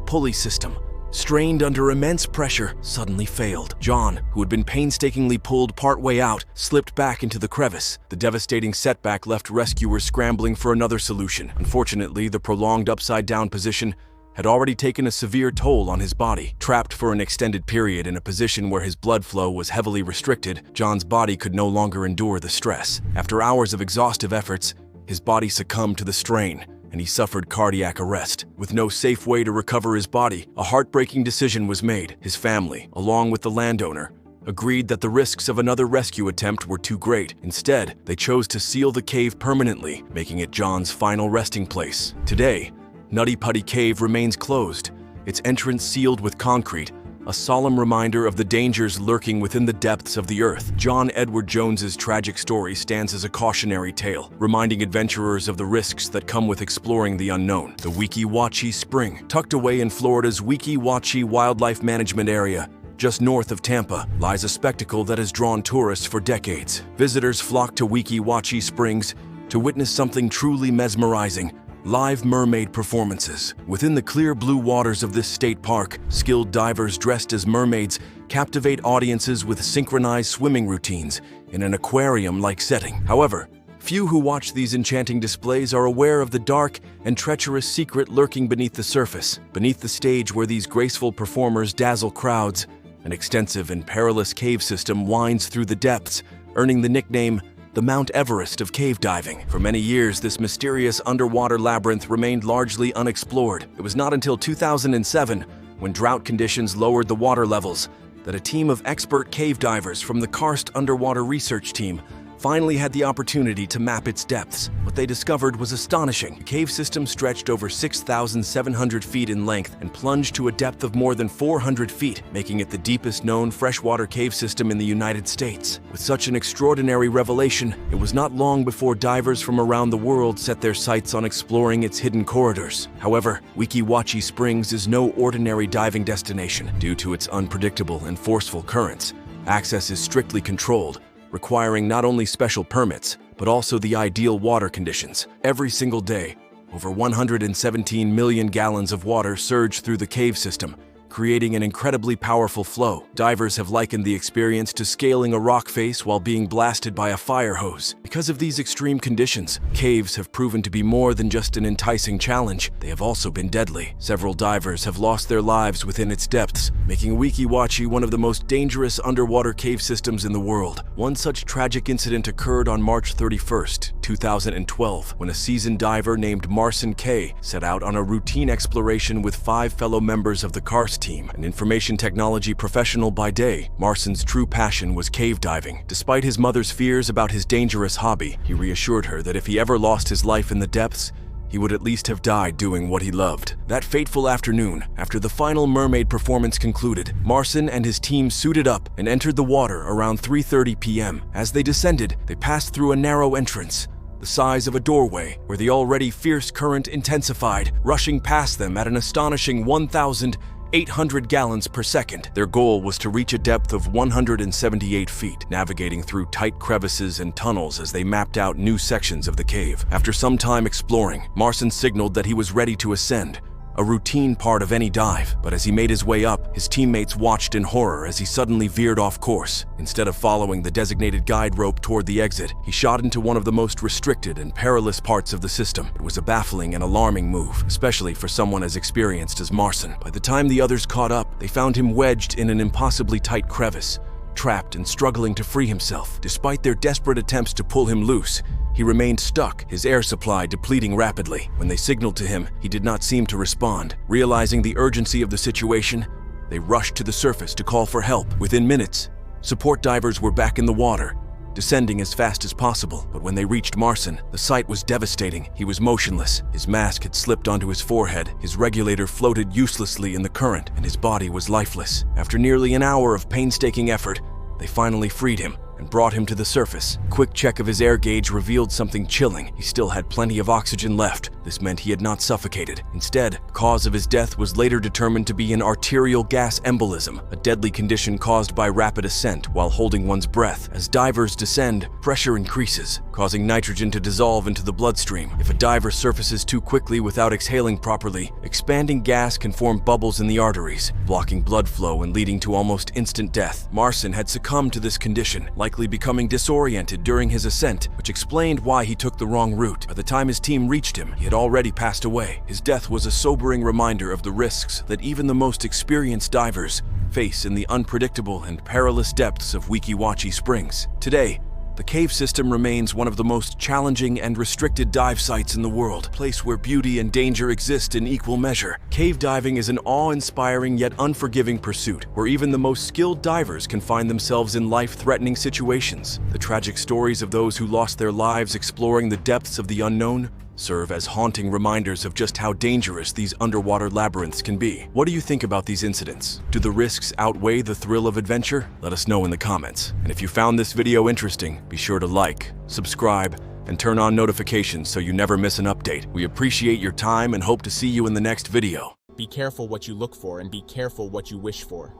pulley system, strained under immense pressure, suddenly failed. John, who had been painstakingly pulled partway out, slipped back into the crevice. The devastating setback left rescuers scrambling for another solution. Unfortunately, the prolonged upside-down position had already taken a severe toll on his body. Trapped for an extended period in a position where his blood flow was heavily restricted, John's body could no longer endure the stress. After hours of exhaustive efforts, his body succumbed to the strain, and he suffered cardiac arrest. With no safe way to recover his body, a heartbreaking decision was made. His family, along with the landowner, agreed that the risks of another rescue attempt were too great. Instead, they chose to seal the cave permanently, making it John's final resting place. Today, Nutty Putty Cave remains closed, its entrance sealed with concrete, a solemn reminder of the dangers lurking within the depths of the earth. John Edward Jones's tragic story stands as a cautionary tale, reminding adventurers of the risks that come with exploring the unknown. The Weeki Wachee Spring, tucked away in Florida's Weeki Wachee Wildlife Management Area, just north of Tampa, lies a spectacle that has drawn tourists for decades. Visitors flock to Weeki Wachee Springs to witness something truly mesmerizing: live mermaid performances. Within the clear blue waters of this state park, skilled divers dressed as mermaids captivate audiences with synchronized swimming routines in an aquarium-like setting. However, few who watch these enchanting displays are aware of the dark and treacherous secret lurking beneath the surface. Beneath the stage where these graceful performers dazzle crowds, an extensive and perilous cave system winds through the depths, earning the nickname the Mount Everest of cave diving. For many years, this mysterious underwater labyrinth remained largely unexplored. It was not until 2007, when drought conditions lowered the water levels, that a team of expert cave divers from the Karst Underwater Research Team finally had the opportunity to map its depths. What they discovered was astonishing. The cave system stretched over 6,700 feet in length and plunged to a depth of more than 400 feet, making it the deepest known freshwater cave system in the United States. With such an extraordinary revelation, it was not long before divers from around the world set their sights on exploring its hidden corridors. However, Weeki Wachee Springs is no ordinary diving destination. Due to its unpredictable and forceful currents, access is strictly controlled, requiring not only special permits, but also the ideal water conditions. Every single day, over 117 million gallons of water surge through the cave system, creating an incredibly powerful flow. Divers have likened the experience to scaling a rock face while being blasted by a fire hose. Because of these extreme conditions, caves have proven to be more than just an enticing challenge. They have also been deadly. Several divers have lost their lives within its depths, making Weeki Wachee one of the most dangerous underwater cave systems in the world. One such tragic incident occurred on March 31st, 2012, when a seasoned diver named Marcin K. set out on a routine exploration with 5 fellow members of the Karst team. An information technology professional by day, Marcin's true passion was cave diving. Despite his mother's fears about his dangerous hobby, he reassured her that if he ever lost his life in the depths, he would at least have died doing what he loved. That fateful afternoon, after the final mermaid performance concluded, Marcin and his team suited up and entered the water around 3:30 p.m. As they descended, they passed through a narrow entrance, the size of a doorway, where the already fierce current intensified, rushing past them at an astonishing 1,800 gallons per second. Their goal was to reach a depth of 178 feet, navigating through tight crevices and tunnels as they mapped out new sections of the cave. After some time exploring, Marcin signaled that he was ready to ascend, a routine part of any dive. But as he made his way up, his teammates watched in horror as he suddenly veered off course. Instead of following the designated guide rope toward the exit, he shot into one of the most restricted and perilous parts of the system. It was a baffling and alarming move, especially for someone as experienced as Marson. By the time the others caught up, they found him wedged in an impossibly tight crevice, trapped and struggling to free himself. Despite their desperate attempts to pull him loose, he remained stuck, his air supply depleting rapidly. When they signaled to him, he did not seem to respond. Realizing the urgency of the situation, they rushed to the surface to call for help. Within minutes, support divers were back in the water, descending as fast as possible. But when they reached Marson, the sight was devastating. He was motionless. His mask had slipped onto his forehead, his regulator floated uselessly in the current, and his body was lifeless. After nearly an hour of painstaking effort, they finally freed him and brought him to the surface. A quick check of his air gauge revealed something chilling. He still had plenty of oxygen left. This meant he had not suffocated. Instead, the cause of his death was later determined to be an arterial gas embolism, a deadly condition caused by rapid ascent while holding one's breath. As divers descend, pressure increases, causing nitrogen to dissolve into the bloodstream. If a diver surfaces too quickly without exhaling properly, expanding gas can form bubbles in the arteries, blocking blood flow and leading to almost instant death. Marson had succumbed to this condition, likely becoming disoriented during his ascent, which explained why he took the wrong route. By the time his team reached him, he had already passed away. His death was a sobering reminder of the risks that even the most experienced divers face in the unpredictable and perilous depths of Weeki Wachee Springs. Today, the cave system remains one of the most challenging and restricted dive sites in the world, a place where beauty and danger exist in equal measure. Cave diving is an awe-inspiring yet unforgiving pursuit, where even the most skilled divers can find themselves in life-threatening situations. The tragic stories of those who lost their lives exploring the depths of the unknown serve as haunting reminders of just how dangerous these underwater labyrinths can be. What do you think about these incidents? Do the risks outweigh the thrill of adventure? Let us know in the comments. And if you found this video interesting, be sure to like, subscribe, and turn on notifications so you never miss an update. We appreciate your time and hope to see you in the next video. Be careful what you look for and be careful what you wish for.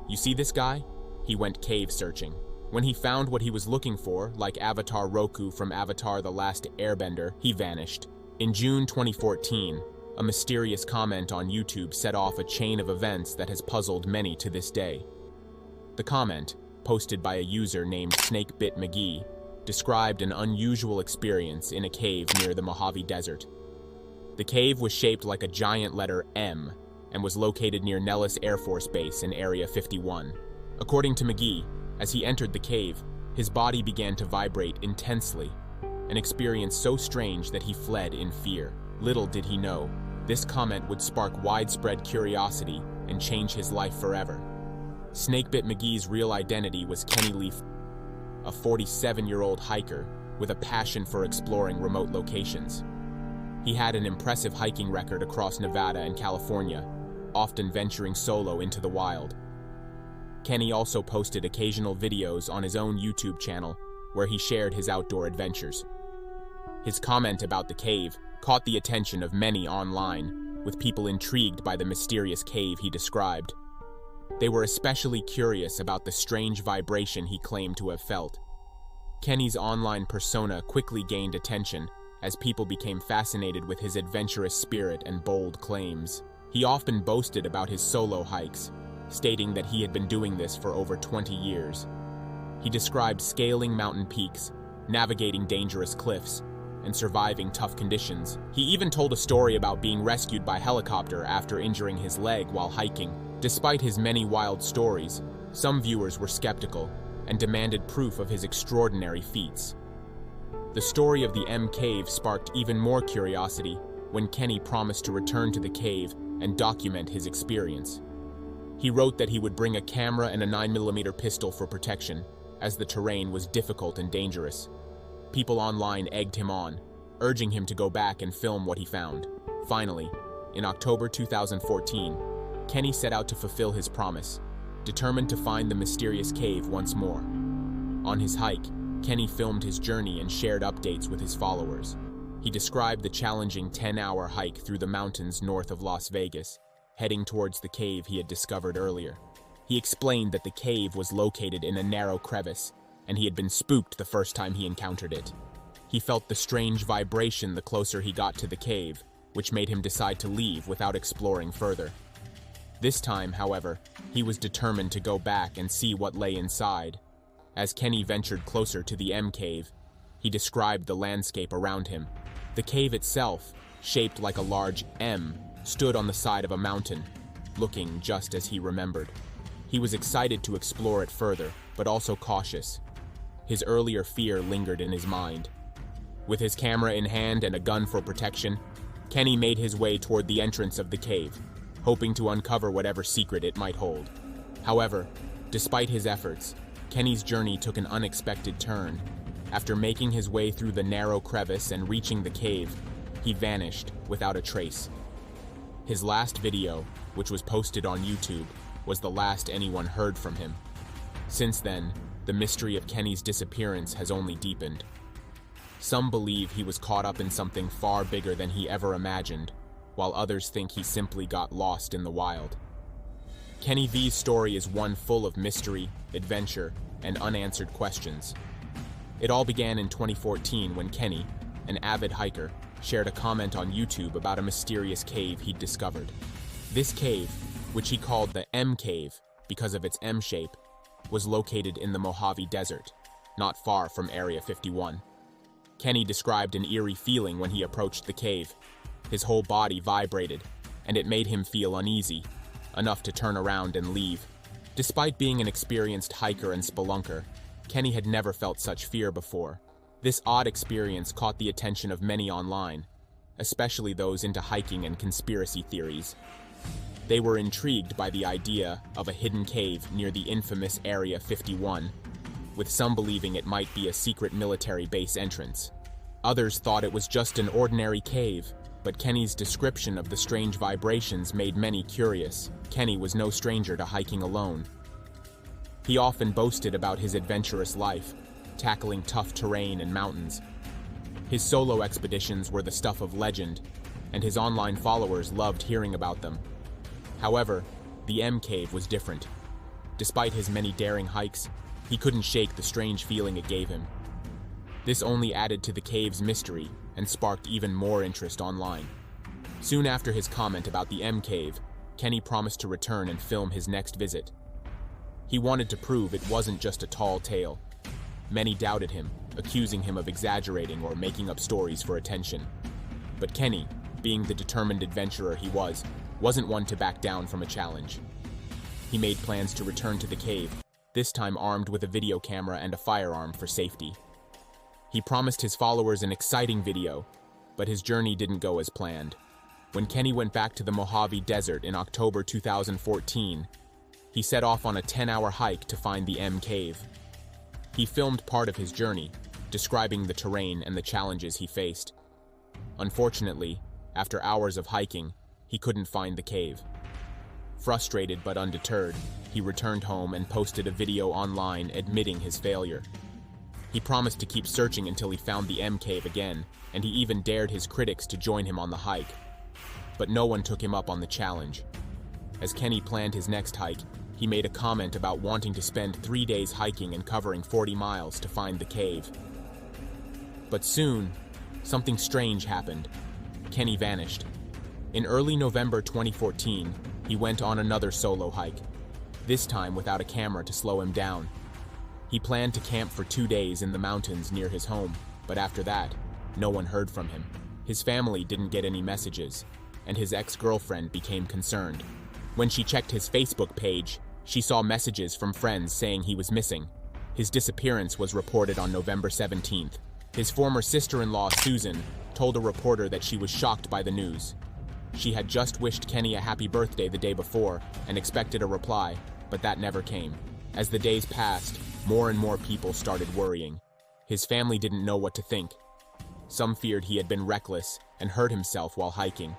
You see this guy? He went cave searching. When he found what he was looking for, like Avatar Roku from Avatar: The Last Airbender, he vanished. In June 2014, a mysterious comment on YouTube set off a chain of events that has puzzled many to this day. The comment, posted by a user named Snakebit McGee, described an unusual experience in a cave near the Mojave Desert. The cave was shaped like a giant letter M and was located near Nellis Air Force Base in Area 51. According to McGee, as he entered the cave, his body began to vibrate intensely, an experience so strange that he fled in fear. Little did he know, this comment would spark widespread curiosity and change his life forever. Snakebit McGee's real identity was Kenny Leaf, a 47-year-old hiker with a passion for exploring remote locations. He had an impressive hiking record across Nevada and California, often venturing solo into the wild. Kenny also posted occasional videos on his own YouTube channel where he shared his outdoor adventures. His comment about the cave caught the attention of many online, with people intrigued by the mysterious cave he described. They were especially curious about the strange vibration he claimed to have felt. Kenny's online persona quickly gained attention as people became fascinated with his adventurous spirit and bold claims. He often boasted about his solo hikes, stating that he had been doing this for over 20 years. He described scaling mountain peaks, navigating dangerous cliffs, and surviving tough conditions. He even told a story about being rescued by helicopter after injuring his leg while hiking. Despite his many wild stories, some viewers were skeptical and demanded proof of his extraordinary feats. The story of the M Cave sparked even more curiosity when Kenny promised to return to the cave and document his experience. He wrote that he would bring a camera and a 9mm pistol for protection, as the terrain was difficult and dangerous. People online egged him on, urging him to go back and film what he found. Finally, in October 2014, Kenny set out to fulfill his promise, determined to find the mysterious cave once more. On his hike, Kenny filmed his journey and shared updates with his followers. He described the challenging 10-hour hike through the mountains north of Las Vegas, heading towards the cave he had discovered earlier. He explained that the cave was located in a narrow crevice, and he had been spooked the first time he encountered it. He felt the strange vibration the closer he got to the cave, which made him decide to leave without exploring further. This time, however, he was determined to go back and see what lay inside. As Kenny ventured closer to the M cave, he described the landscape around him. The cave itself, shaped like a large M, stood on the side of a mountain, looking just as he remembered. He was excited to explore it further, but also cautious. His earlier fear lingered in his mind. With his camera in hand and a gun for protection, Kenny made his way toward the entrance of the cave, hoping to uncover whatever secret it might hold. However, despite his efforts, Kenny's journey took an unexpected turn. After making his way through the narrow crevice and reaching the cave, he vanished without a trace. His last video, which was posted on YouTube, was the last anyone heard from him. Since then, the mystery of Kenny's disappearance has only deepened. Some believe he was caught up in something far bigger than he ever imagined, while others think he simply got lost in the wild. Kenny V's story is one full of mystery, adventure, and unanswered questions. It all began in 2014 when Kenny, an avid hiker, shared a comment on YouTube about a mysterious cave he'd discovered. This cave, which he called the M Cave because of its M shape, was located in the Mojave Desert, not far from Area 51. Kenny described an eerie feeling when he approached the cave. His whole body vibrated, and it made him feel uneasy, enough to turn around and leave. Despite being an experienced hiker and spelunker, Kenny had never felt such fear before. This odd experience caught the attention of many online, especially those into hiking and conspiracy theories. They were intrigued by the idea of a hidden cave near the infamous Area 51, with some believing it might be a secret military base entrance. Others thought it was just an ordinary cave, but Kenny's description of the strange vibrations made many curious. Kenny was no stranger to hiking alone. He often boasted about his adventurous life, tackling tough terrain and mountains. His solo expeditions were the stuff of legend, and his online followers loved hearing about them. However, the M Cave was different. Despite his many daring hikes, he couldn't shake the strange feeling it gave him. This only added to the cave's mystery and sparked even more interest online. Soon after his comment about the M Cave, Kenny promised to return and film his next visit. He wanted to prove it wasn't just a tall tale. Many doubted him, accusing him of exaggerating or making up stories for attention. But Kenny, being the determined adventurer he was, wasn't one to back down from a challenge. He made plans to return to the cave, this time armed with a video camera and a firearm for safety. He promised his followers an exciting video, but his journey didn't go as planned. When Kenny went back to the Mojave Desert in October 2014, he set off on a 10-hour hike to find the M Cave. He filmed part of his journey, describing the terrain and the challenges he faced. Unfortunately, after hours of hiking, he couldn't find the cave. Frustrated but undeterred, he returned home and posted a video online admitting his failure. He promised to keep searching until he found the M Cave again, and he even dared his critics to join him on the hike. But no one took him up on the challenge. As Kenny planned his next hike, he made a comment about wanting to spend 3 days hiking and covering 40 miles to find the cave. But soon, something strange happened. Kenny vanished. In early November 2014, he went on another solo hike, this time without a camera to slow him down. He planned to camp for 2 days in the mountains near his home, but after that, no one heard from him. His family didn't get any messages, and his ex-girlfriend became concerned. When she checked his Facebook page, she saw messages from friends saying he was missing. His disappearance was reported on November 17th. His former sister-in-law, Susan, told a reporter that she was shocked by the news. She had just wished Kenny a happy birthday the day before and expected a reply, but that never came. As the days passed, more and more people started worrying. His family didn't know what to think. Some feared he had been reckless and hurt himself while hiking,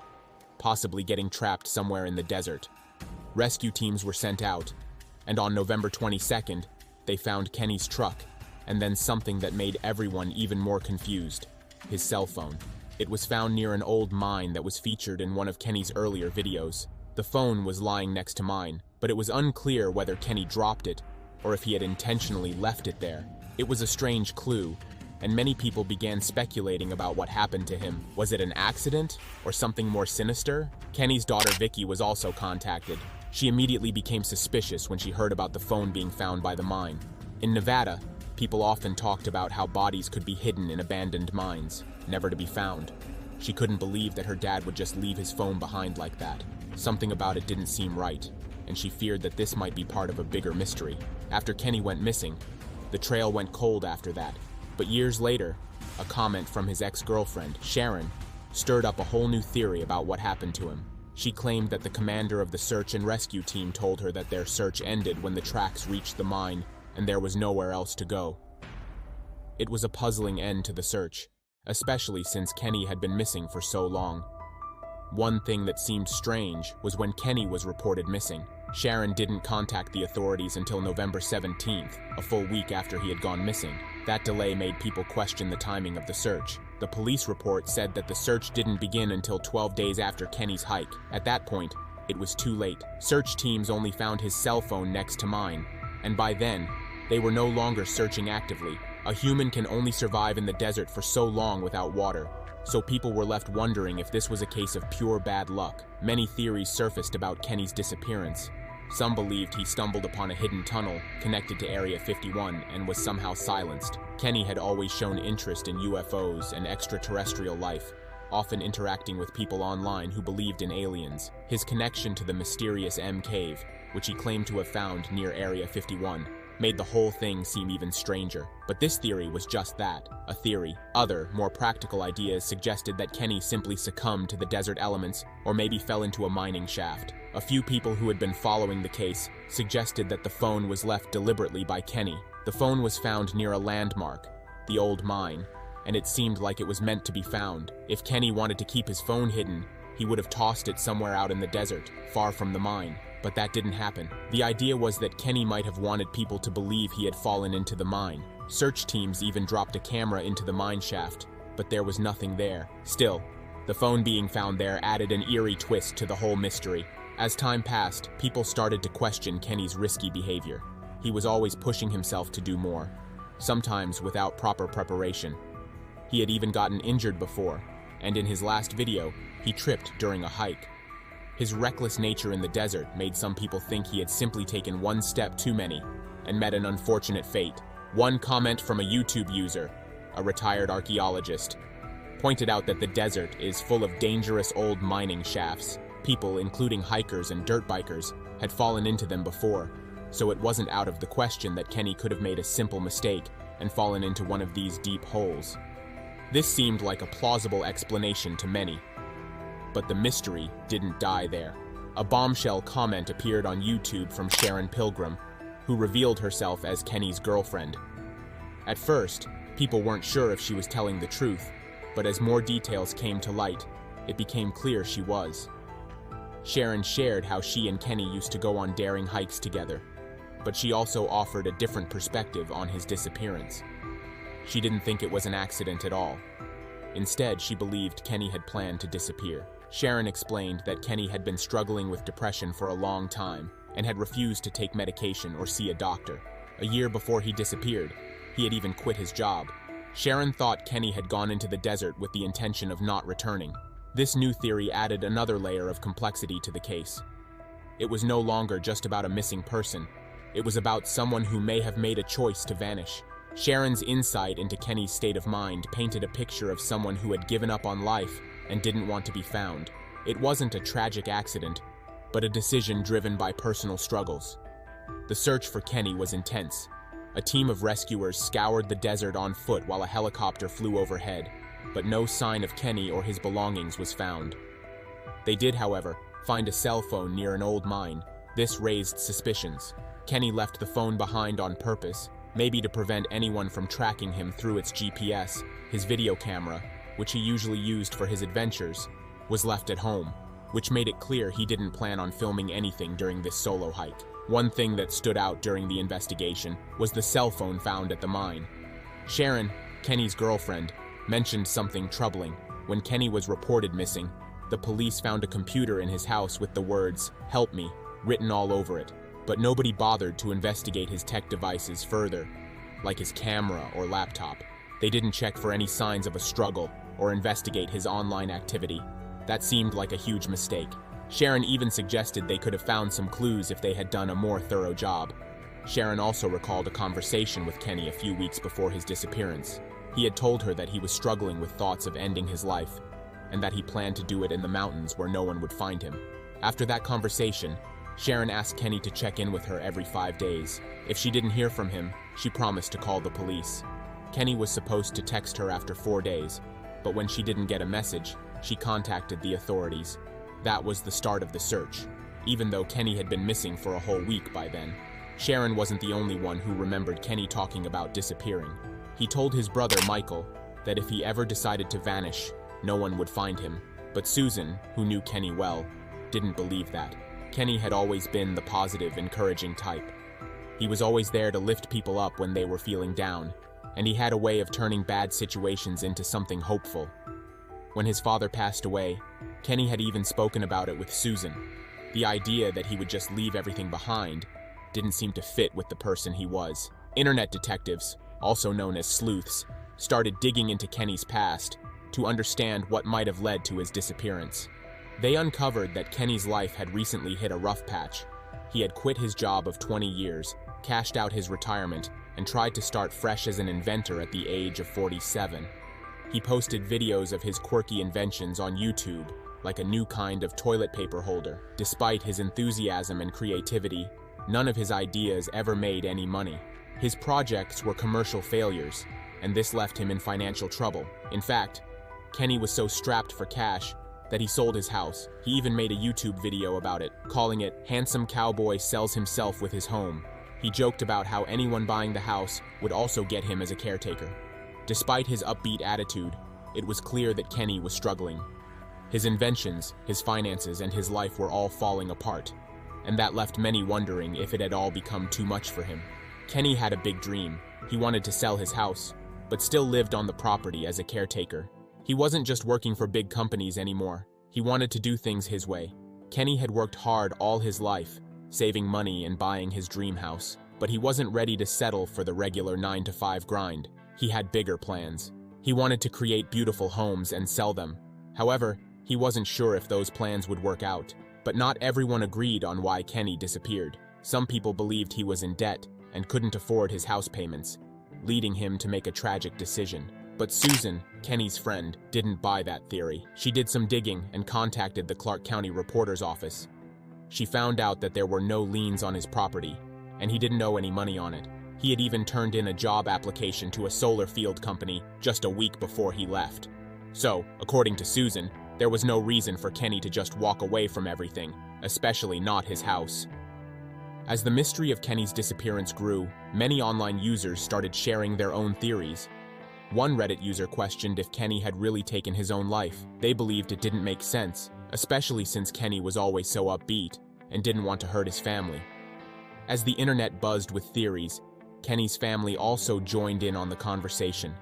possibly getting trapped somewhere in the desert. Rescue teams were sent out, and on November 22nd, they found Kenny's truck, and then something that made everyone even more confused: his cell phone. It was found near an old mine that was featured in one of Kenny's earlier videos. The phone was lying next to mine, but it was unclear whether Kenny dropped it or if he had intentionally left it there. It was a strange clue, and many people began speculating about what happened to him. Was it an accident or something more sinister? Kenny's daughter Vicky was also contacted. She immediately became suspicious when she heard about the phone being found by the mine. In Nevada, people often talked about how bodies could be hidden in abandoned mines, never to be found. She couldn't believe that her dad would just leave his phone behind like that. Something about it didn't seem right, and she feared that this might be part of a bigger mystery. After Kenny went missing, the trail went cold after that. But years later, a comment from his ex-girlfriend, Sharon, stirred up a whole new theory about what happened to him. She claimed that the commander of the search and rescue team told her that their search ended when the tracks reached the mine and there was nowhere else to go. It was a puzzling end to the search, especially since Kenny had been missing for so long. One thing that seemed strange was when Kenny was reported missing. Sharon didn't contact the authorities until November 17th, a full week after he had gone missing. That delay made people question the timing of the search. The police report said that the search didn't begin until 12 days after Kenny's hike. At that point, it was too late. Search teams only found his cell phone next to mine, and by then, they were no longer searching actively. A human can only survive in the desert for so long without water, so people were left wondering if this was a case of pure bad luck. Many theories surfaced about Kenny's disappearance. Some believed he stumbled upon a hidden tunnel connected to Area 51 and was somehow silenced. Kenny had always shown interest in UFOs and extraterrestrial life, often interacting with people online who believed in aliens. His connection to the mysterious M Cave, which he claimed to have found near Area 51, made the whole thing seem even stranger. But this theory was just that, a theory. Other, more practical ideas suggested that Kenny simply succumbed to the desert elements or maybe fell into a mining shaft. A few people who had been following the case suggested that the phone was left deliberately by Kenny. The phone was found near a landmark, the old mine, and it seemed like it was meant to be found. If Kenny wanted to keep his phone hidden, he would have tossed it somewhere out in the desert, far from the mine. But that didn't happen. The idea was that Kenny might have wanted people to believe he had fallen into the mine. Search teams even dropped a camera into the mine shaft, but there was nothing there. Still, the phone being found there added an eerie twist to the whole mystery. As time passed, people started to question Kenny's risky behavior. He was always pushing himself to do more, sometimes without proper preparation. He had even gotten injured before, and in his last video, he tripped during a hike. His reckless nature in the desert made some people think he had simply taken one step too many and met an unfortunate fate. One comment from a YouTube user, a retired archaeologist, pointed out that the desert is full of dangerous old mining shafts. People, including hikers and dirt bikers, had fallen into them before, so it wasn't out of the question that Kenny could have made a simple mistake and fallen into one of these deep holes. This seemed like a plausible explanation to many. But the mystery didn't die there. A bombshell comment appeared on YouTube from Sharon Pilgrim, who revealed herself as Kenny's girlfriend. At first, people weren't sure if she was telling the truth, but as more details came to light, it became clear she was. Sharon shared how she and Kenny used to go on daring hikes together, but she also offered a different perspective on his disappearance. She didn't think it was an accident at all. Instead, she believed Kenny had planned to disappear. Sharon explained that Kenny had been struggling with depression for a long time and had refused to take medication or see a doctor. A year before he disappeared, he had even quit his job. Sharon thought Kenny had gone into the desert with the intention of not returning. This new theory added another layer of complexity to the case. It was no longer just about a missing person. It was about someone who may have made a choice to vanish. Sharon's insight into Kenny's state of mind painted a picture of someone who had given up on life and didn't want to be found. It wasn't a tragic accident, but a decision driven by personal struggles. The search for Kenny was intense. A team of rescuers scoured the desert on foot while a helicopter flew overhead, but no sign of Kenny or his belongings was found. They did, however, find a cell phone near an old mine. This raised suspicions. Kenny left the phone behind on purpose, maybe to prevent anyone from tracking him through its GPS. His video camera, which he usually used for his adventures, was left at home, which made it clear he didn't plan on filming anything during this solo hike. One thing that stood out during the investigation was the cell phone found at the mine. Sharon, Kenny's girlfriend, mentioned something troubling. When Kenny was reported missing, the police found a computer in his house with the words, "Help me," written all over it, but nobody bothered to investigate his tech devices further, like his camera or laptop. They didn't check for any signs of a struggle or investigate his online activity. That seemed like a huge mistake. Sharon even suggested they could have found some clues if they had done a more thorough job. Sharon also recalled a conversation with Kenny a few weeks before his disappearance. He had told her that he was struggling with thoughts of ending his life, and that he planned to do it in the mountains where no one would find him. After that conversation, Sharon asked Kenny to check in with her every 5 days. If she didn't hear from him, she promised to call the police. Kenny was supposed to text her after 4 days, but when she didn't get a message, she contacted the authorities. That was the start of the search, even though Kenny had been missing for a whole week by then. Sharon wasn't the only one who remembered Kenny talking about disappearing. He told his brother Michael that if he ever decided to vanish, no one would find him. But Susan, who knew Kenny well, didn't believe that. Kenny had always been the positive, encouraging type. He was always there to lift people up when they were feeling down, and he had a way of turning bad situations into something hopeful. When his father passed away, Kenny had even spoken about it with Susan. The idea that he would just leave everything behind didn't seem to fit with the person he was. Internet detectives, also known as sleuths, started digging into Kenny's past to understand what might have led to his disappearance. They uncovered that Kenny's life had recently hit a rough patch. He had quit his job of 20 years, cashed out his retirement, and tried to start fresh as an inventor at the age of 47. He posted videos of his quirky inventions on YouTube, like a new kind of toilet paper holder. Despite his enthusiasm and creativity, none of his ideas ever made any money. His projects were commercial failures, and this left him in financial trouble. In fact, Kenny was so strapped for cash that he sold his house. He even made a YouTube video about it, calling it "Handsome Cowboy Sells Himself with His Home." He joked about how anyone buying the house would also get him as a caretaker. Despite his upbeat attitude, it was clear that Kenny was struggling. His inventions, his finances, and his life were all falling apart, and that left many wondering if it had all become too much for him. Kenny had a big dream. He wanted to sell his house, but still lived on the property as a caretaker. He wasn't just working for big companies anymore. He wanted to do things his way. Kenny had worked hard all his life, saving money and buying his dream house, but he wasn't ready to settle for the regular 9-to-5 grind. He had bigger plans. He wanted to create beautiful homes and sell them. However, he wasn't sure if those plans would work out. But not everyone agreed on why Kenny disappeared. Some people believed he was in debt and couldn't afford his house payments, leading him to make a tragic decision. But Susan, Kenny's friend, didn't buy that theory. She did some digging and contacted the Clark County Reporter's office. She found out that there were no liens on his property, and he didn't owe any money on it. He had even turned in a job application to a solar field company just a week before he left. So, according to Susan, there was no reason for Kenny to just walk away from everything, especially not his house. As the mystery of Kenny's disappearance grew, many online users started sharing their own theories. One Reddit user questioned if Kenny had really taken his own life. They believed it didn't make sense, especially since Kenny was always so upbeat and didn't want to hurt his family. As the internet buzzed with theories, Kenny's family also joined in on the conversation.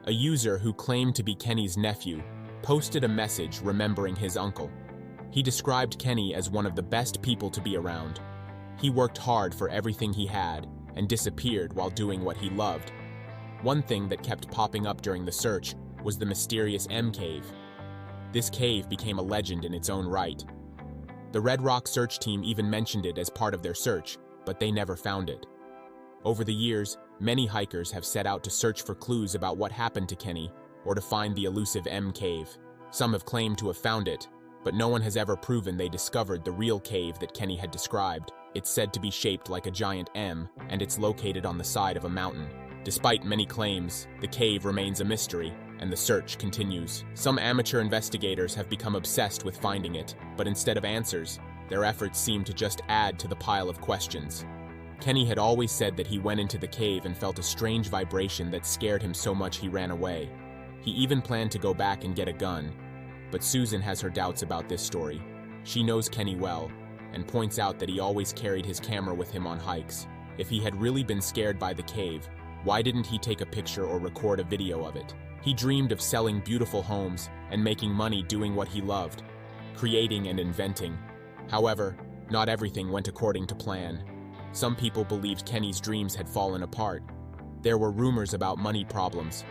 A user who claimed to be Kenny's nephew posted a message remembering his uncle. He described Kenny as one of the best people to be around. He worked hard for everything he had and disappeared while doing what he loved. One thing that kept popping up during the search was the mysterious M Cave. This cave became a legend in its own right. The Red Rock search team even mentioned it as part of their search, but they never found it. Over the years, many hikers have set out to search for clues about what happened to Kenny or to find the elusive M Cave. Some have claimed to have found it, but no one has ever proven they discovered the real cave that Kenny had described. It's said to be shaped like a giant M, and it's located on the side of a mountain. Despite many claims, the cave remains a mystery, and the search continues. Some amateur investigators have become obsessed with finding it, but instead of answers, their efforts seem to just add to the pile of questions. Kenny had always said that he went into the cave and felt a strange vibration that scared him so much he ran away. He even planned to go back and get a gun, but Susan has her doubts about this story. She knows Kenny well, and points out that he always carried his camera with him on hikes. If he had really been scared by the cave, why didn't he take a picture or record a video of it? He dreamed of selling beautiful homes and making money doing what he loved, creating and inventing. However, not everything went according to plan. Some people believed Kenny's dreams had fallen apart. There were rumors about money problems,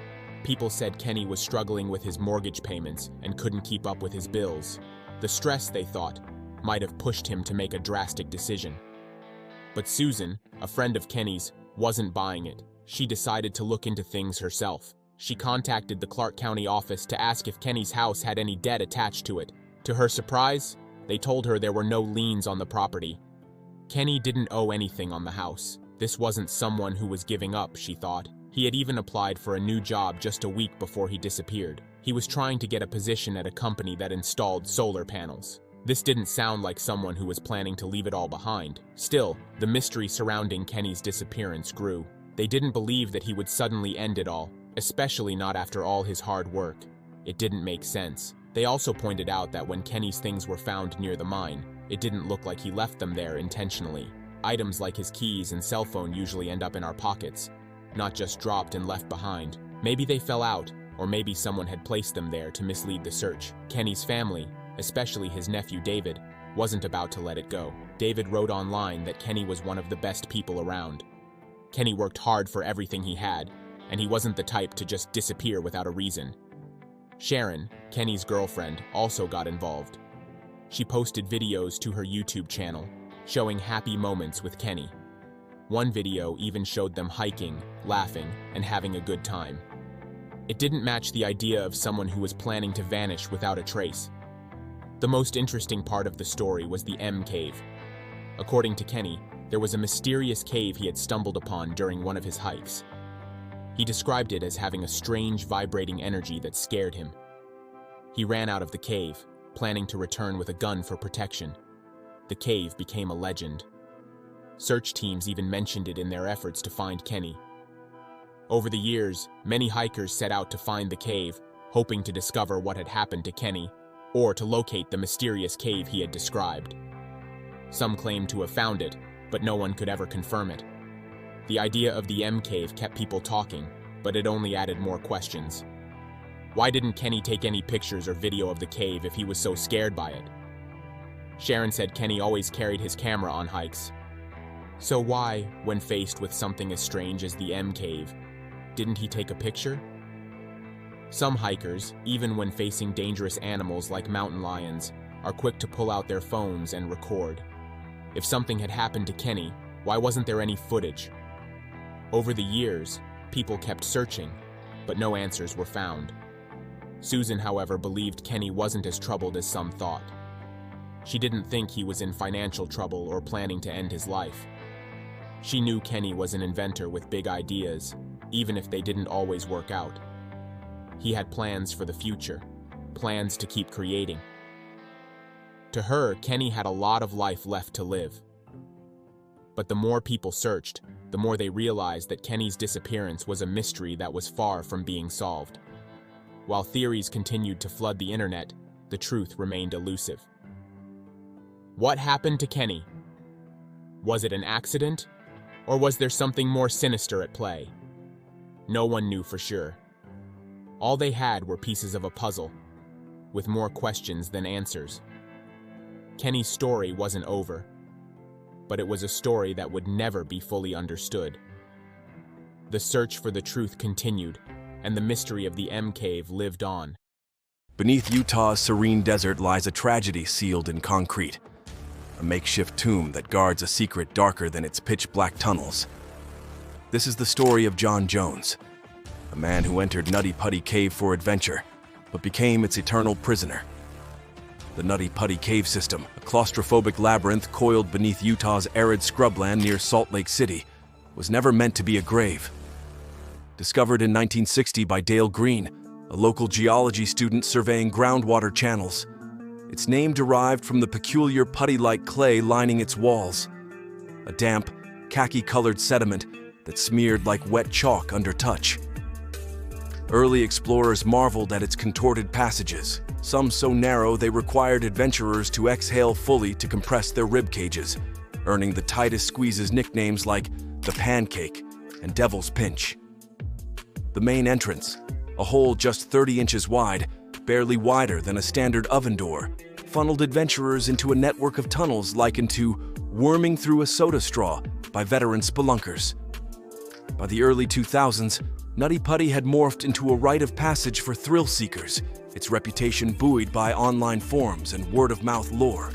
People said Kenny was struggling with his mortgage payments and couldn't keep up with his bills. The stress, they thought, might have pushed him to make a drastic decision. But Susan, a friend of Kenny's, wasn't buying it. She decided to look into things herself. She contacted the Clark County office to ask if Kenny's house had any debt attached to it. To her surprise, they told her there were no liens on the property. Kenny didn't owe anything on the house. This wasn't someone who was giving up, she thought. He had even applied for a new job just a week before he disappeared. He was trying to get a position at a company that installed solar panels. This didn't sound like someone who was planning to leave it all behind. Still, the mystery surrounding Kenny's disappearance grew. They didn't believe that he would suddenly end it all, especially not after all his hard work. It didn't make sense. They also pointed out that when Kenny's things were found near the mine, it didn't look like he left them there intentionally. Items like his keys and cell phone usually end up in our pockets, not just dropped and left behind. Maybe they fell out, or maybe someone had placed them there to mislead the search. Kenny's family, especially his nephew David, wasn't about to let it go. David wrote online that Kenny was one of the best people around. Kenny worked hard for everything he had, and he wasn't the type to just disappear without a reason. Sharon, Kenny's girlfriend, also got involved. She posted videos to her YouTube channel, showing happy moments with Kenny. One video even showed them hiking, laughing, and having a good time. It didn't match the idea of someone who was planning to vanish without a trace. The most interesting part of the story was the M Cave. According to Kenny, there was a mysterious cave he had stumbled upon during one of his hikes. He described it as having a strange, vibrating energy that scared him. He ran out of the cave, planning to return with a gun for protection. The cave became a legend. Search teams even mentioned it in their efforts to find Kenny. Over the years, many hikers set out to find the cave, hoping to discover what had happened to Kenny, or to locate the mysterious cave he had described. Some claimed to have found it, but no one could ever confirm it. The idea of the M Cave kept people talking, but it only added more questions. Why didn't Kenny take any pictures or video of the cave if he was so scared by it? Sharon said Kenny always carried his camera on hikes. So why, when faced with something as strange as the M Cave, didn't he take a picture? Some hikers, even when facing dangerous animals like mountain lions, are quick to pull out their phones and record. If something had happened to Kenny, why wasn't there any footage? Over the years, people kept searching, but no answers were found. Susan, however, believed Kenny wasn't as troubled as some thought. She didn't think he was in financial trouble or planning to end his life. She knew Kenny was an inventor with big ideas, even if they didn't always work out. He had plans for the future, plans to keep creating. To her, Kenny had a lot of life left to live. But the more people searched, the more they realized that Kenny's disappearance was a mystery that was far from being solved. While theories continued to flood the internet, the truth remained elusive. What happened to Kenny? Was it an accident, or was there something more sinister at play? No one knew for sure. All they had were pieces of a puzzle, with more questions than answers. Kenny's story wasn't over, but it was a story that would never be fully understood. The search for the truth continued, and the mystery of the M Cave lived on. Beneath Utah's serene desert lies a tragedy sealed in concrete, a makeshift tomb that guards a secret darker than its pitch-black tunnels. This is the story of John Jones, a man who entered Nutty Putty Cave for adventure, but became its eternal prisoner. The Nutty Putty Cave System, a claustrophobic labyrinth coiled beneath Utah's arid scrubland near Salt Lake City, was never meant to be a grave. Discovered in 1960 by Dale Green, a local geology student surveying groundwater channels, its name derived from the peculiar putty-like clay lining its walls, a damp, khaki-colored sediment that smeared like wet chalk under touch. Early explorers marveled at its contorted passages, some so narrow they required adventurers to exhale fully to compress their rib cages, earning the tightest squeezes nicknames like the Pancake and Devil's Pinch. The main entrance, a hole just 30 inches wide, barely wider than a standard oven door, funneled adventurers into a network of tunnels likened to worming through a soda straw by veteran spelunkers. By the early 2000s, Nutty Putty had morphed into a rite of passage for thrill seekers, its reputation buoyed by online forums and word-of-mouth lore.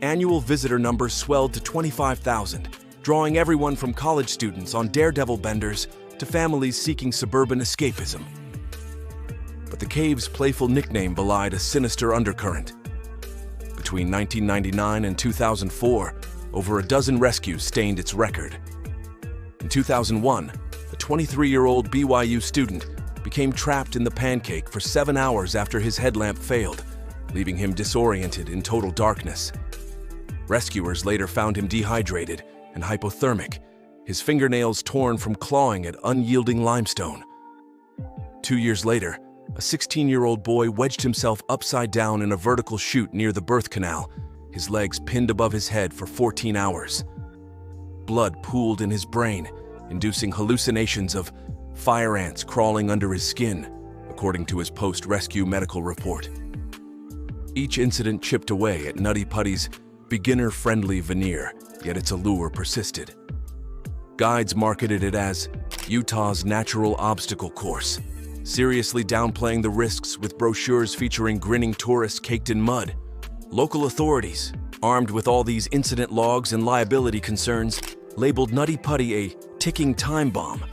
Annual visitor numbers swelled to 25,000, drawing everyone from college students on daredevil benders to families seeking suburban escapism. But the cave's playful nickname belied a sinister undercurrent. Between 1999 and 2004, over a dozen rescues stained its record. In 2001, a 23-year-old BYU student became trapped in the pancake for 7 hours after his headlamp failed, leaving him disoriented in total darkness. Rescuers later found him dehydrated and hypothermic, his fingernails torn from clawing at unyielding limestone. 2 years later, a 16-year-old boy wedged himself upside down in a vertical chute near the birth canal, his legs pinned above his head for 14 hours. Blood pooled in his brain, inducing hallucinations of fire ants crawling under his skin, according to his post-rescue medical report. Each incident chipped away at Nutty Putty's beginner-friendly veneer, yet its allure persisted. Guides marketed it as Utah's natural obstacle course, seriously downplaying the risks with brochures featuring grinning tourists caked in mud. Local authorities, armed with all these incident logs and liability concerns, labeled Nutty Putty a ticking time bomb.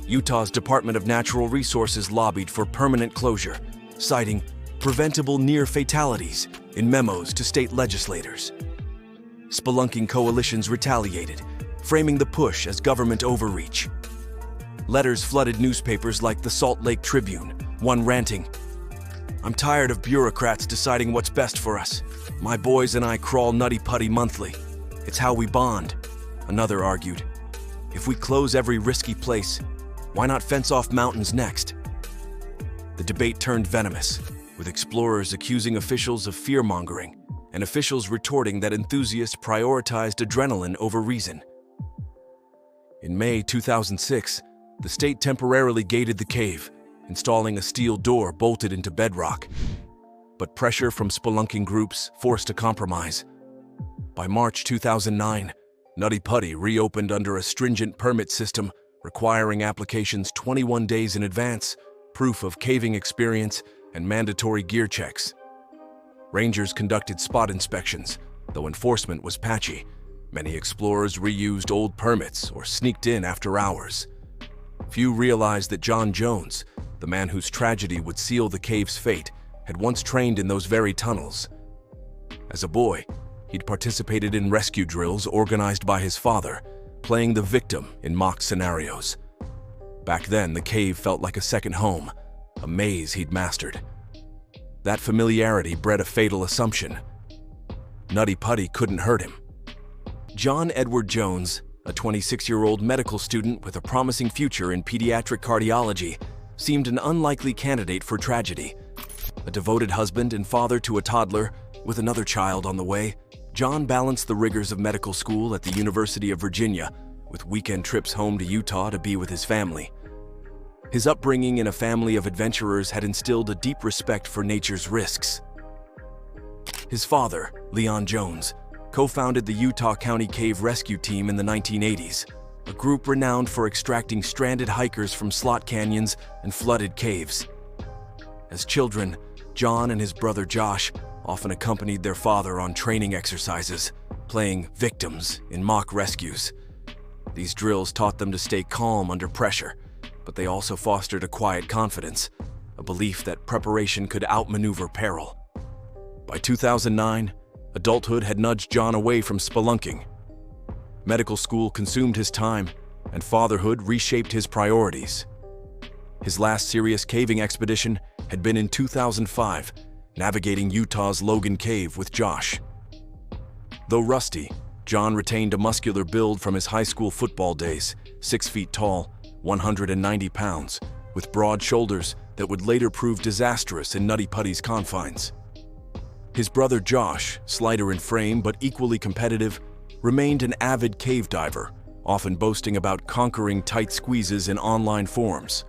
Utah's Department of Natural Resources lobbied for permanent closure, citing preventable near fatalities in memos to state legislators. Spelunking coalitions retaliated, framing the push as government overreach. Letters flooded newspapers like the Salt Lake Tribune, one ranting, "I'm tired of bureaucrats deciding what's best for us. My boys and I crawl Nutty Putty monthly. It's how we bond." Another argued, "If we close every risky place, why not fence off mountains next?" The debate turned venomous, with explorers accusing officials of fear-mongering and officials retorting that enthusiasts prioritized adrenaline over reason. In May 2006, the state temporarily gated the cave, installing a steel door bolted into bedrock. But pressure from spelunking groups forced a compromise. By March 2009, Nutty Putty reopened under a stringent permit system requiring applications 21 days in advance, proof of caving experience, and mandatory gear checks. Rangers conducted spot inspections, though enforcement was patchy. Many explorers reused old permits or sneaked in after hours. Few realized that John Jones, the man whose tragedy would seal the cave's fate, had once trained in those very tunnels. As a boy, he'd participated in rescue drills organized by his father, playing the victim in mock scenarios. Back then, the cave felt like a second home, a maze he'd mastered. That familiarity bred a fatal assumption. Nutty Putty couldn't hurt him. John Edward Jones, a 26-year-old medical student with a promising future in pediatric cardiology, seemed an unlikely candidate for tragedy. A devoted husband and father to a toddler, with another child on the way, John balanced the rigors of medical school at the University of Virginia with weekend trips home to Utah to be with his family. His upbringing in a family of adventurers had instilled a deep respect for nature's risks. His father, Leon Jones, co-founded the Utah County Cave Rescue Team in the 1980s, a group renowned for extracting stranded hikers from slot canyons and flooded caves. As children, John and his brother Josh often accompanied their father on training exercises, playing victims in mock rescues. These drills taught them to stay calm under pressure, but they also fostered a quiet confidence, a belief that preparation could outmaneuver peril. By 2009, adulthood had nudged John away from spelunking. Medical school consumed his time, and fatherhood reshaped his priorities. His last serious caving expedition had been in 2005, navigating Utah's Logan Cave with Josh. Though rusty, John retained a muscular build from his high school football days, 6 feet tall, 190 pounds, with broad shoulders that would later prove disastrous in Nutty Putty's confines. His brother Josh, slighter in frame but equally competitive, remained an avid cave diver, often boasting about conquering tight squeezes in online forums.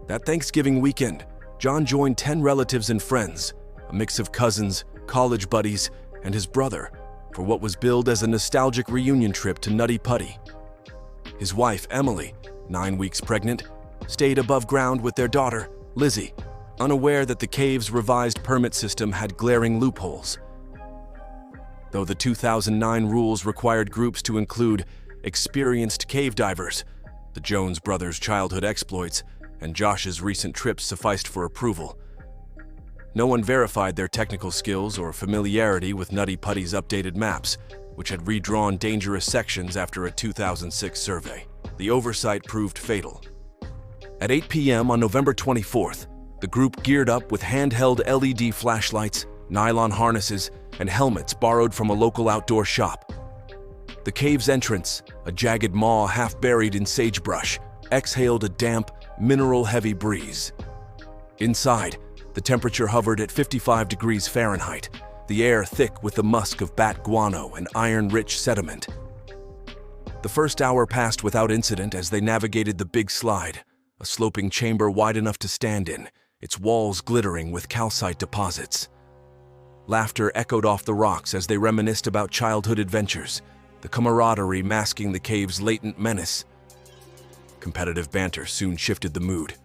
That Thanksgiving weekend, John joined 10 relatives and friends, a mix of cousins, college buddies, and his brother, for what was billed as a nostalgic reunion trip to Nutty Putty. His wife, Emily, 9 weeks pregnant, stayed above ground with their daughter, Lizzie, unaware that the cave's revised permit system had glaring loopholes. Though the 2009 rules required groups to include experienced cave divers, the Jones brothers' childhood exploits and Josh's recent trips sufficed for approval. No one verified their technical skills or familiarity with Nutty Putty's updated maps, which had redrawn dangerous sections after a 2006 survey. The oversight proved fatal. At 8 p.m. on November 24th, the group geared up with handheld LED flashlights, nylon harnesses, and helmets borrowed from a local outdoor shop. The cave's entrance, a jagged maw half buried in sagebrush, exhaled a damp, mineral-heavy breeze. Inside, the temperature hovered at 55 degrees Fahrenheit, the air thick with the musk of bat guano and iron-rich sediment. The first hour passed without incident as they navigated the big slide, a sloping chamber wide enough to stand in, its walls glittering with calcite deposits. Laughter echoed off the rocks as they reminisced about childhood adventures, the camaraderie masking the cave's latent menace. Competitive banter soon shifted the mood.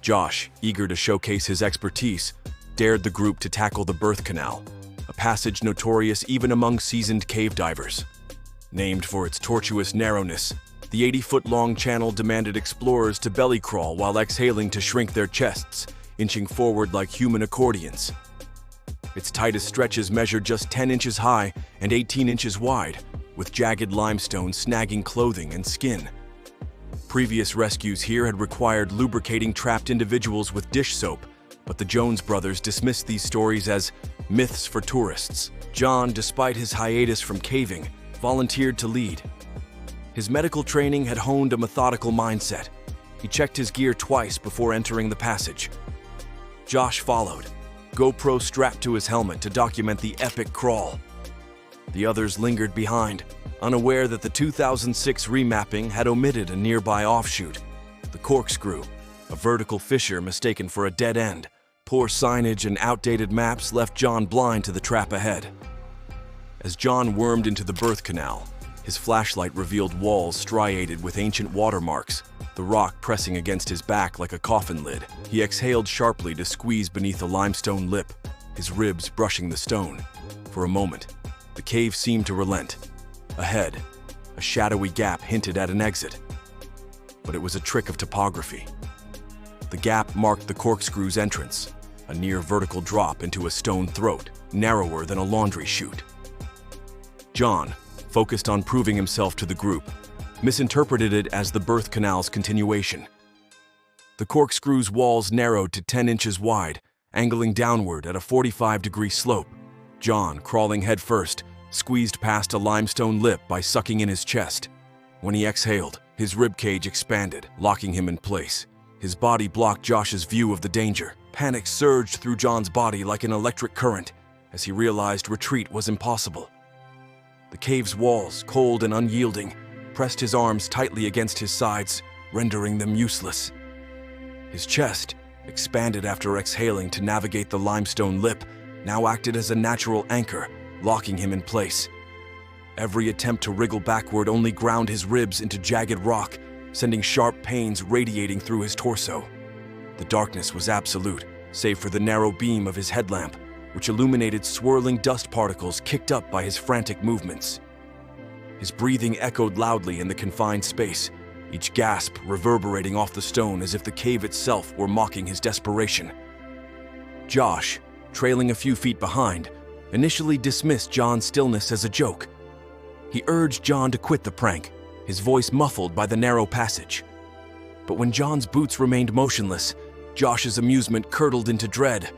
Josh, eager to showcase his expertise, dared the group to tackle the birth canal, a passage notorious even among seasoned cave divers. Named for its tortuous narrowness, the 80-foot-long channel demanded explorers to belly crawl while exhaling to shrink their chests, inching forward like human accordions. Its tightest stretches measured just 10 inches high and 18 inches wide, with jagged limestone snagging clothing and skin. Previous rescues here had required lubricating trapped individuals with dish soap, but the Jones brothers dismissed these stories as myths for tourists. John, despite his hiatus from caving, volunteered to lead. His medical training had honed a methodical mindset. He checked his gear twice before entering the passage. Josh followed, GoPro strapped to his helmet to document the epic crawl. The others lingered behind, unaware that the 2006 remapping had omitted a nearby offshoot, the corkscrew, a vertical fissure mistaken for a dead end. Poor signage and outdated maps left John blind to the trap ahead. As John wormed into the birth canal, his flashlight revealed walls striated with ancient watermarks, the rock pressing against his back like a coffin lid. He exhaled sharply to squeeze beneath a limestone lip, his ribs brushing the stone. For a moment, the cave seemed to relent. Ahead, a shadowy gap hinted at an exit. But it was a trick of topography. The gap marked the corkscrew's entrance, a near vertical drop into a stone throat, narrower than a laundry chute. John, focused on proving himself to the group, misinterpreted it as the birth canal's continuation. The corkscrew's walls narrowed to 10 inches wide, angling downward at a 45-degree slope. John, crawling headfirst, squeezed past a limestone lip by sucking in his chest. When he exhaled, his ribcage expanded, locking him in place. His body blocked Josh's view of the danger. Panic surged through John's body like an electric current as he realized retreat was impossible. The cave's walls, cold and unyielding, pressed his arms tightly against his sides, rendering them useless. His chest, expanded after exhaling to navigate the limestone lip, now acted as a natural anchor, locking him in place. Every attempt to wriggle backward only ground his ribs into jagged rock, sending sharp pains radiating through his torso. The darkness was absolute, save for the narrow beam of his headlamp, which illuminated swirling dust particles kicked up by his frantic movements. His breathing echoed loudly in the confined space, each gasp reverberating off the stone as if the cave itself were mocking his desperation. Josh, trailing a few feet behind, initially dismissed John's stillness as a joke. He urged John to quit the prank, his voice muffled by the narrow passage. But when John's boots remained motionless, Josh's amusement curdled into dread.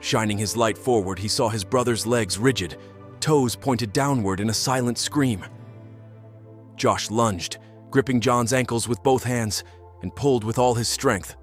Shining his light forward, he saw his brother's legs rigid, toes pointed downward in a silent scream. Josh lunged, gripping John's ankles with both hands, and pulled with all his strength.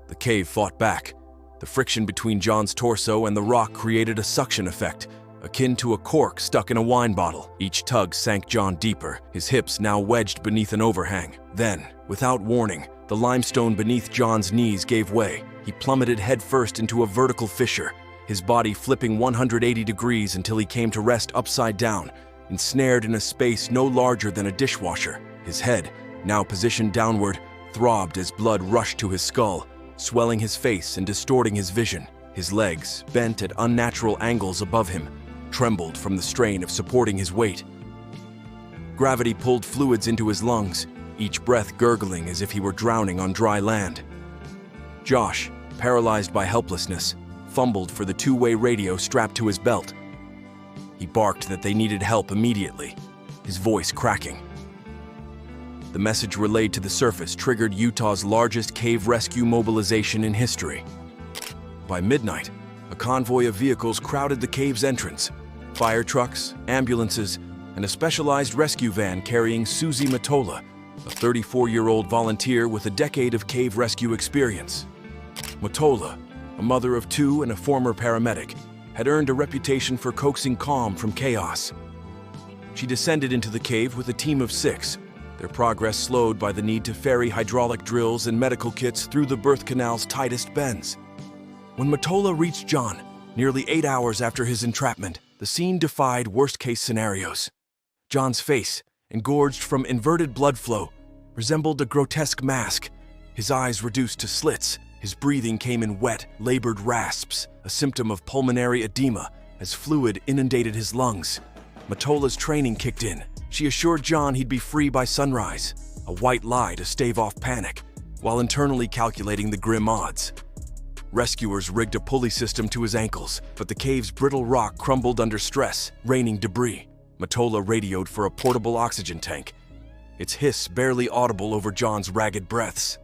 The cave fought back. The friction between John's torso and the rock created a suction effect, akin to a cork stuck in a wine bottle. Each tug sank John deeper, his hips now wedged beneath an overhang. Then, without warning, the limestone beneath John's knees gave way. He plummeted headfirst into a vertical fissure, his body flipping 180 degrees until he came to rest upside down, ensnared in a space no larger than a dishwasher. His head, now positioned downward, throbbed as blood rushed to his skull, swelling his face and distorting his vision. His legs, bent at unnatural angles above him, trembled from the strain of supporting his weight. Gravity pulled fluids into his lungs, each breath gurgling as if he were drowning on dry land. Josh, paralyzed by helplessness, fumbled for the two-way radio strapped to his belt. He barked that they needed help immediately, his voice cracking. The message relayed to the surface triggered Utah's largest cave rescue mobilization in history. By midnight, a convoy of vehicles crowded the cave's entrance. Fire trucks, ambulances, and a specialized rescue van carrying Susie Matola, a 34-year-old volunteer with a decade of cave rescue experience. Matola, a mother of two and a former paramedic, had earned a reputation for coaxing calm from chaos. She descended into the cave with a team of 6, their progress slowed by the need to ferry hydraulic drills and medical kits through the birth canal's tightest bends. When Matola reached John, nearly 8 hours after his entrapment, the scene defied worst-case scenarios. John's face, engorged from inverted blood flow, resembled a grotesque mask, his eyes reduced to slits. His breathing came in wet, labored rasps, a symptom of pulmonary edema as fluid inundated his lungs. Matola's training kicked in. She assured John he'd be free by sunrise, a white lie to stave off panic, while internally calculating the grim odds. Rescuers rigged a pulley system to his ankles, but the cave's brittle rock crumbled under stress, raining debris. Matola radioed for a portable oxygen tank, its hiss barely audible over John's ragged breaths.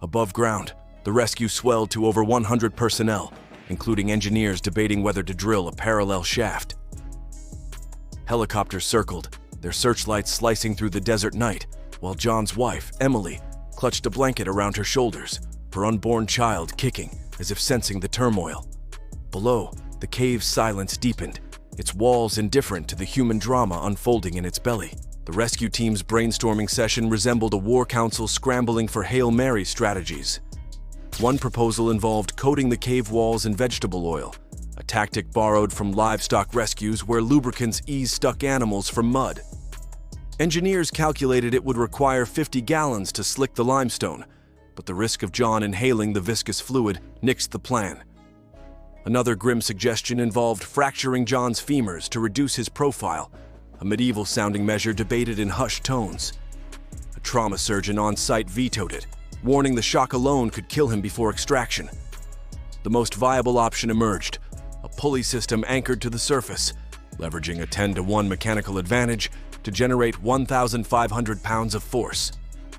Above ground, the rescue swelled to over 100 personnel, including engineers debating whether to drill a parallel shaft. Helicopters circled, their searchlights slicing through the desert night, while John's wife, Emily, clutched a blanket around her shoulders, her unborn child kicking as if sensing the turmoil. Below, the cave's silence deepened, its walls indifferent to the human drama unfolding in its belly. The rescue team's brainstorming session resembled a war council scrambling for Hail Mary strategies. One proposal involved coating the cave walls in vegetable oil, a tactic borrowed from livestock rescues where lubricants ease stuck animals from mud. Engineers calculated it would require 50 gallons to slick the limestone, but the risk of John inhaling the viscous fluid nixed the plan. Another grim suggestion involved fracturing John's femurs to reduce his profile, a medieval-sounding measure debated in hushed tones. A trauma surgeon on site vetoed it, warning the shock alone could kill him before extraction. The most viable option emerged, a pulley system anchored to the surface, leveraging a 10-to-1 mechanical advantage to generate 1,500 pounds of force.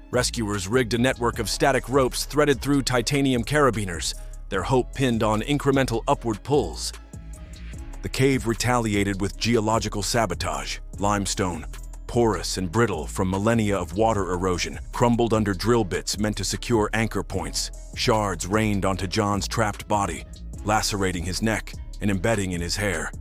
Rescuers rigged a network of static ropes threaded through titanium carabiners, their hope pinned on incremental upward pulls. The cave retaliated with geological sabotage. Limestone, porous and brittle from millennia of water erosion, crumbled under drill bits meant to secure anchor points. Shards rained onto John's trapped body, lacerating his neck and embedding in his hair.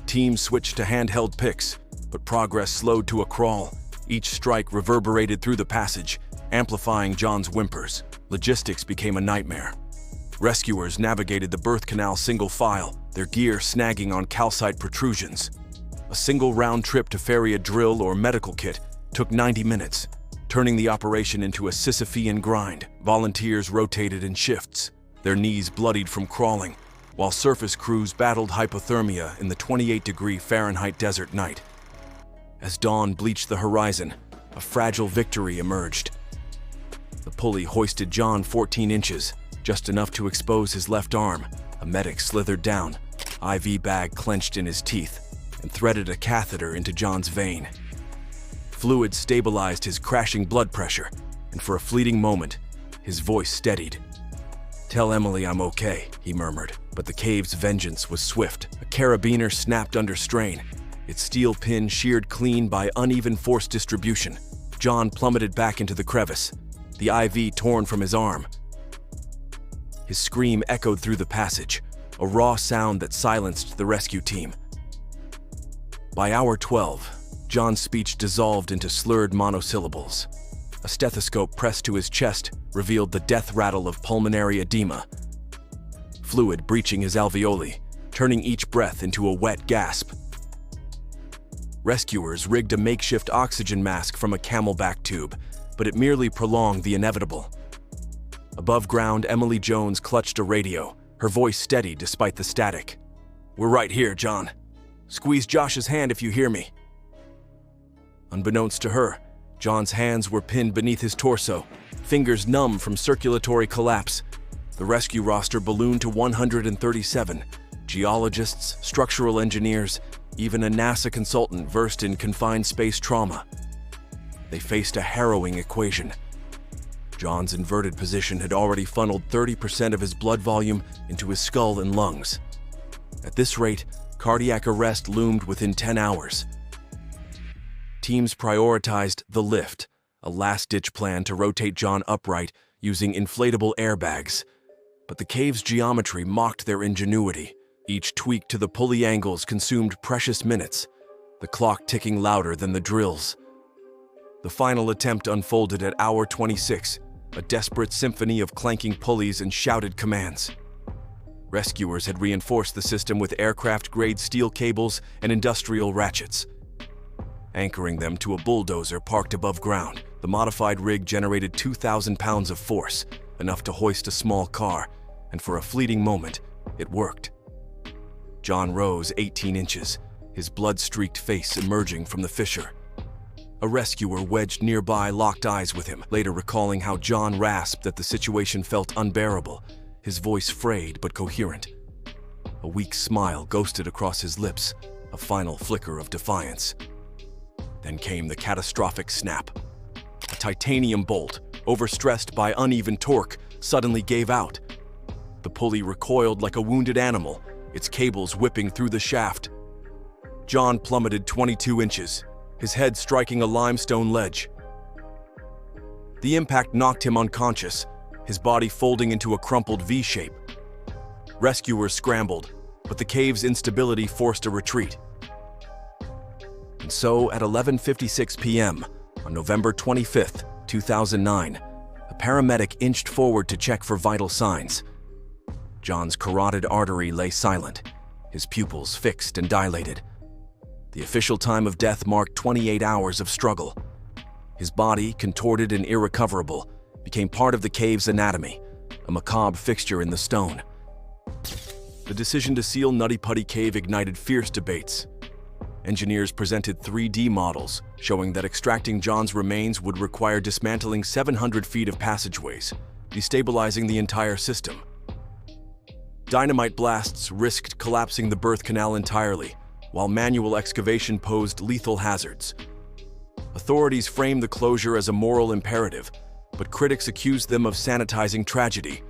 Teams switched to handheld picks, but progress slowed to a crawl. Each strike reverberated through the passage, amplifying John's whimpers. Logistics became a nightmare. Rescuers navigated the birth canal single file, their gear snagging on calcite protrusions. A single round trip to ferry a drill or medical kit took 90 minutes, turning the operation into a Sisyphean grind. Volunteers rotated in shifts, their knees bloodied from crawling, while surface crews battled hypothermia in the 28-degree Fahrenheit desert night. As dawn bleached the horizon, a fragile victory emerged. The pulley hoisted John 14 inches, just enough to expose his left arm. A medic slithered down, IV bag clenched in his teeth, and threaded a catheter into John's vein. Fluid stabilized his crashing blood pressure, and for a fleeting moment, his voice steadied. "Tell Emily I'm okay," he murmured, but the cave's vengeance was swift. A carabiner snapped under strain, its steel pin sheared clean by uneven force distribution. John plummeted back into the crevice, the IV torn from his arm. His scream echoed through the passage, a raw sound that silenced the rescue team. By hour 12, John's speech dissolved into slurred monosyllables. A stethoscope pressed to his chest revealed the death rattle of pulmonary edema, fluid breaching his alveoli, turning each breath into a wet gasp. Rescuers rigged a makeshift oxygen mask from a camelback tube, but it merely prolonged the inevitable. Above ground, Emily Jones clutched a radio, her voice steady despite the static. "We're right here, John. Squeeze Josh's hand if you hear me." Unbeknownst to her, John's hands were pinned beneath his torso, fingers numb from circulatory collapse. The rescue roster ballooned to 137. Geologists, structural engineers, even a NASA consultant versed in confined space trauma. They faced a harrowing equation. John's inverted position had already funneled 30% of his blood volume into his skull and lungs. At this rate, cardiac arrest loomed within 10 hours. Teams prioritized the lift, a last-ditch plan to rotate John upright using inflatable airbags. But the cave's geometry mocked their ingenuity. Each tweak to the pulley angles consumed precious minutes, the clock ticking louder than the drills. The final attempt unfolded at hour 26, a desperate symphony of clanking pulleys and shouted commands. Rescuers had reinforced the system with aircraft-grade steel cables and industrial ratchets. Anchoring them to a bulldozer parked above ground, the modified rig generated 2,000 pounds of force, enough to hoist a small car, and for a fleeting moment, it worked. John rose 18 inches, his blood-streaked face emerging from the fissure. A rescuer wedged nearby locked eyes with him, later recalling how John rasped that the situation felt unbearable, his voice frayed but coherent. A weak smile ghosted across his lips, a final flicker of defiance. Then came the catastrophic snap. A titanium bolt, overstressed by uneven torque, suddenly gave out. The pulley recoiled like a wounded animal, its cables whipping through the shaft. John plummeted 22 inches, his head striking a limestone ledge. The impact knocked him unconscious, his body folding into a crumpled V-shape. Rescuers scrambled, but the cave's instability forced a retreat. And so, at 11:56 p.m., on November 25, 2009, a paramedic inched forward to check for vital signs. John's carotid artery lay silent, his pupils fixed and dilated. The official time of death marked 28 hours of struggle. His body, contorted and irrecoverable, became part of the cave's anatomy, a macabre fixture in the stone. The decision to seal Nutty Putty Cave ignited fierce debates. Engineers presented 3D models showing that extracting John's remains would require dismantling 700 feet of passageways, destabilizing the entire system. Dynamite blasts risked collapsing the birth canal entirely, while manual excavation posed lethal hazards. Authorities framed the closure as a moral imperative, but critics accused them of sanitizing tragedy.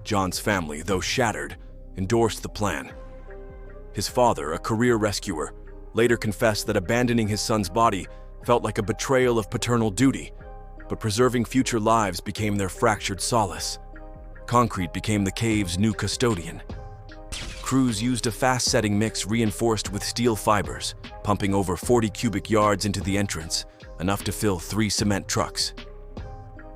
John's family, though shattered, endorsed the plan. His father, a career rescuer, later confessed that abandoning his son's body felt like a betrayal of paternal duty, but preserving future lives became their fractured solace. Concrete became the cave's new custodian. Crews used a fast-setting mix reinforced with steel fibers, pumping over 40 cubic yards into the entrance, enough to fill 3 cement trucks.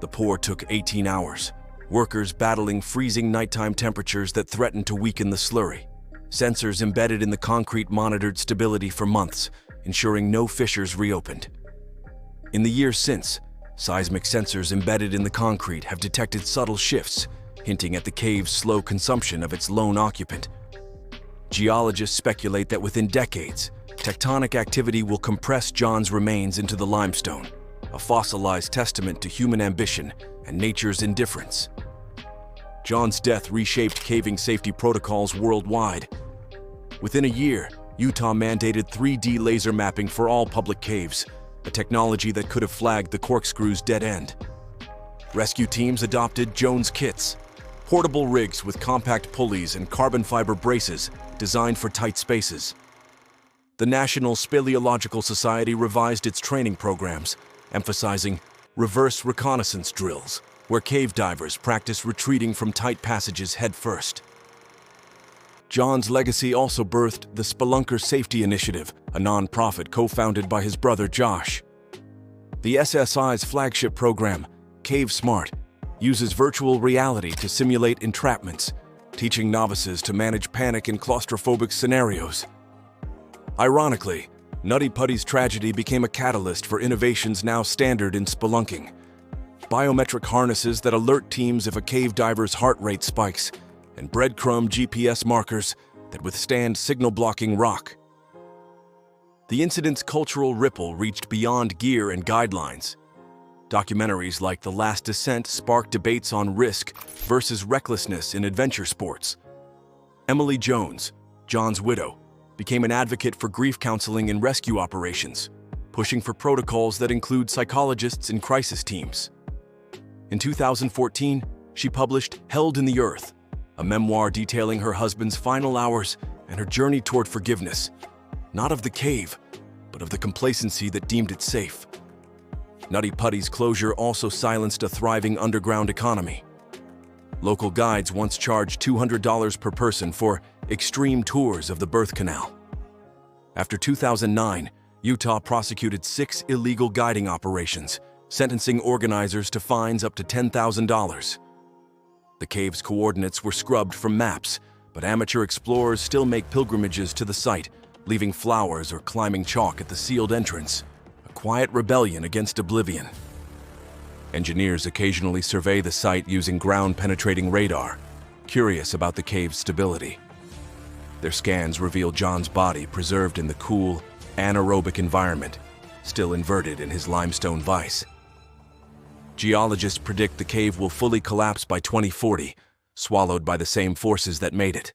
The pour took 18 hours, workers battling freezing nighttime temperatures that threatened to weaken the slurry. Sensors embedded in the concrete monitored stability for months, ensuring no fissures reopened. In the years since, seismic sensors embedded in the concrete have detected subtle shifts, hinting at the cave's slow consumption of its lone occupant. Geologists speculate that within decades, tectonic activity will compress John's remains into the limestone, a fossilized testament to human ambition and nature's indifference. John's death reshaped caving safety protocols worldwide. Within a year, Utah mandated 3D laser mapping for all public caves, a technology that could have flagged the corkscrew's dead end. Rescue teams adopted Jones kits, portable rigs with compact pulleys and carbon fiber braces designed for tight spaces. The National Speleological Society revised its training programs, emphasizing reverse reconnaissance drills, where cave divers practice retreating from tight passages head first. John's legacy also birthed the Spelunker Safety Initiative, a nonprofit co-founded by his brother Josh. The SSI's flagship program, Cave Smart, uses virtual reality to simulate entrapments, teaching novices to manage panic in claustrophobic scenarios. Ironically, Nutty Putty's tragedy became a catalyst for innovations now standard in spelunking. Biometric harnesses that alert teams if a cave diver's heart rate spikes, and breadcrumb GPS markers that withstand signal-blocking rock. The incident's cultural ripple reached beyond gear and guidelines. Documentaries like The Last Descent sparked debates on risk versus recklessness in adventure sports. Emily Jones, John's widow, became an advocate for grief counseling in rescue operations, pushing for protocols that include psychologists in crisis teams. In 2014, she published Held in the Earth, a memoir detailing her husband's final hours and her journey toward forgiveness, not of the cave, but of the complacency that deemed it safe. Nutty Putty's closure also silenced a thriving underground economy. Local guides once charged $200 per person for extreme tours of the birth canal. After 2009, Utah prosecuted 6 illegal guiding operations, sentencing organizers to fines up to $10,000. The cave's coordinates were scrubbed from maps, but amateur explorers still make pilgrimages to the site, leaving flowers or climbing chalk at the sealed entrance, a quiet rebellion against oblivion. Engineers occasionally survey the site using ground-penetrating radar, curious about the cave's stability. Their scans reveal John's body preserved in the cool, anaerobic environment, still inverted in his limestone vise. Geologists predict the cave will fully collapse by 2040, swallowed by the same forces that made it.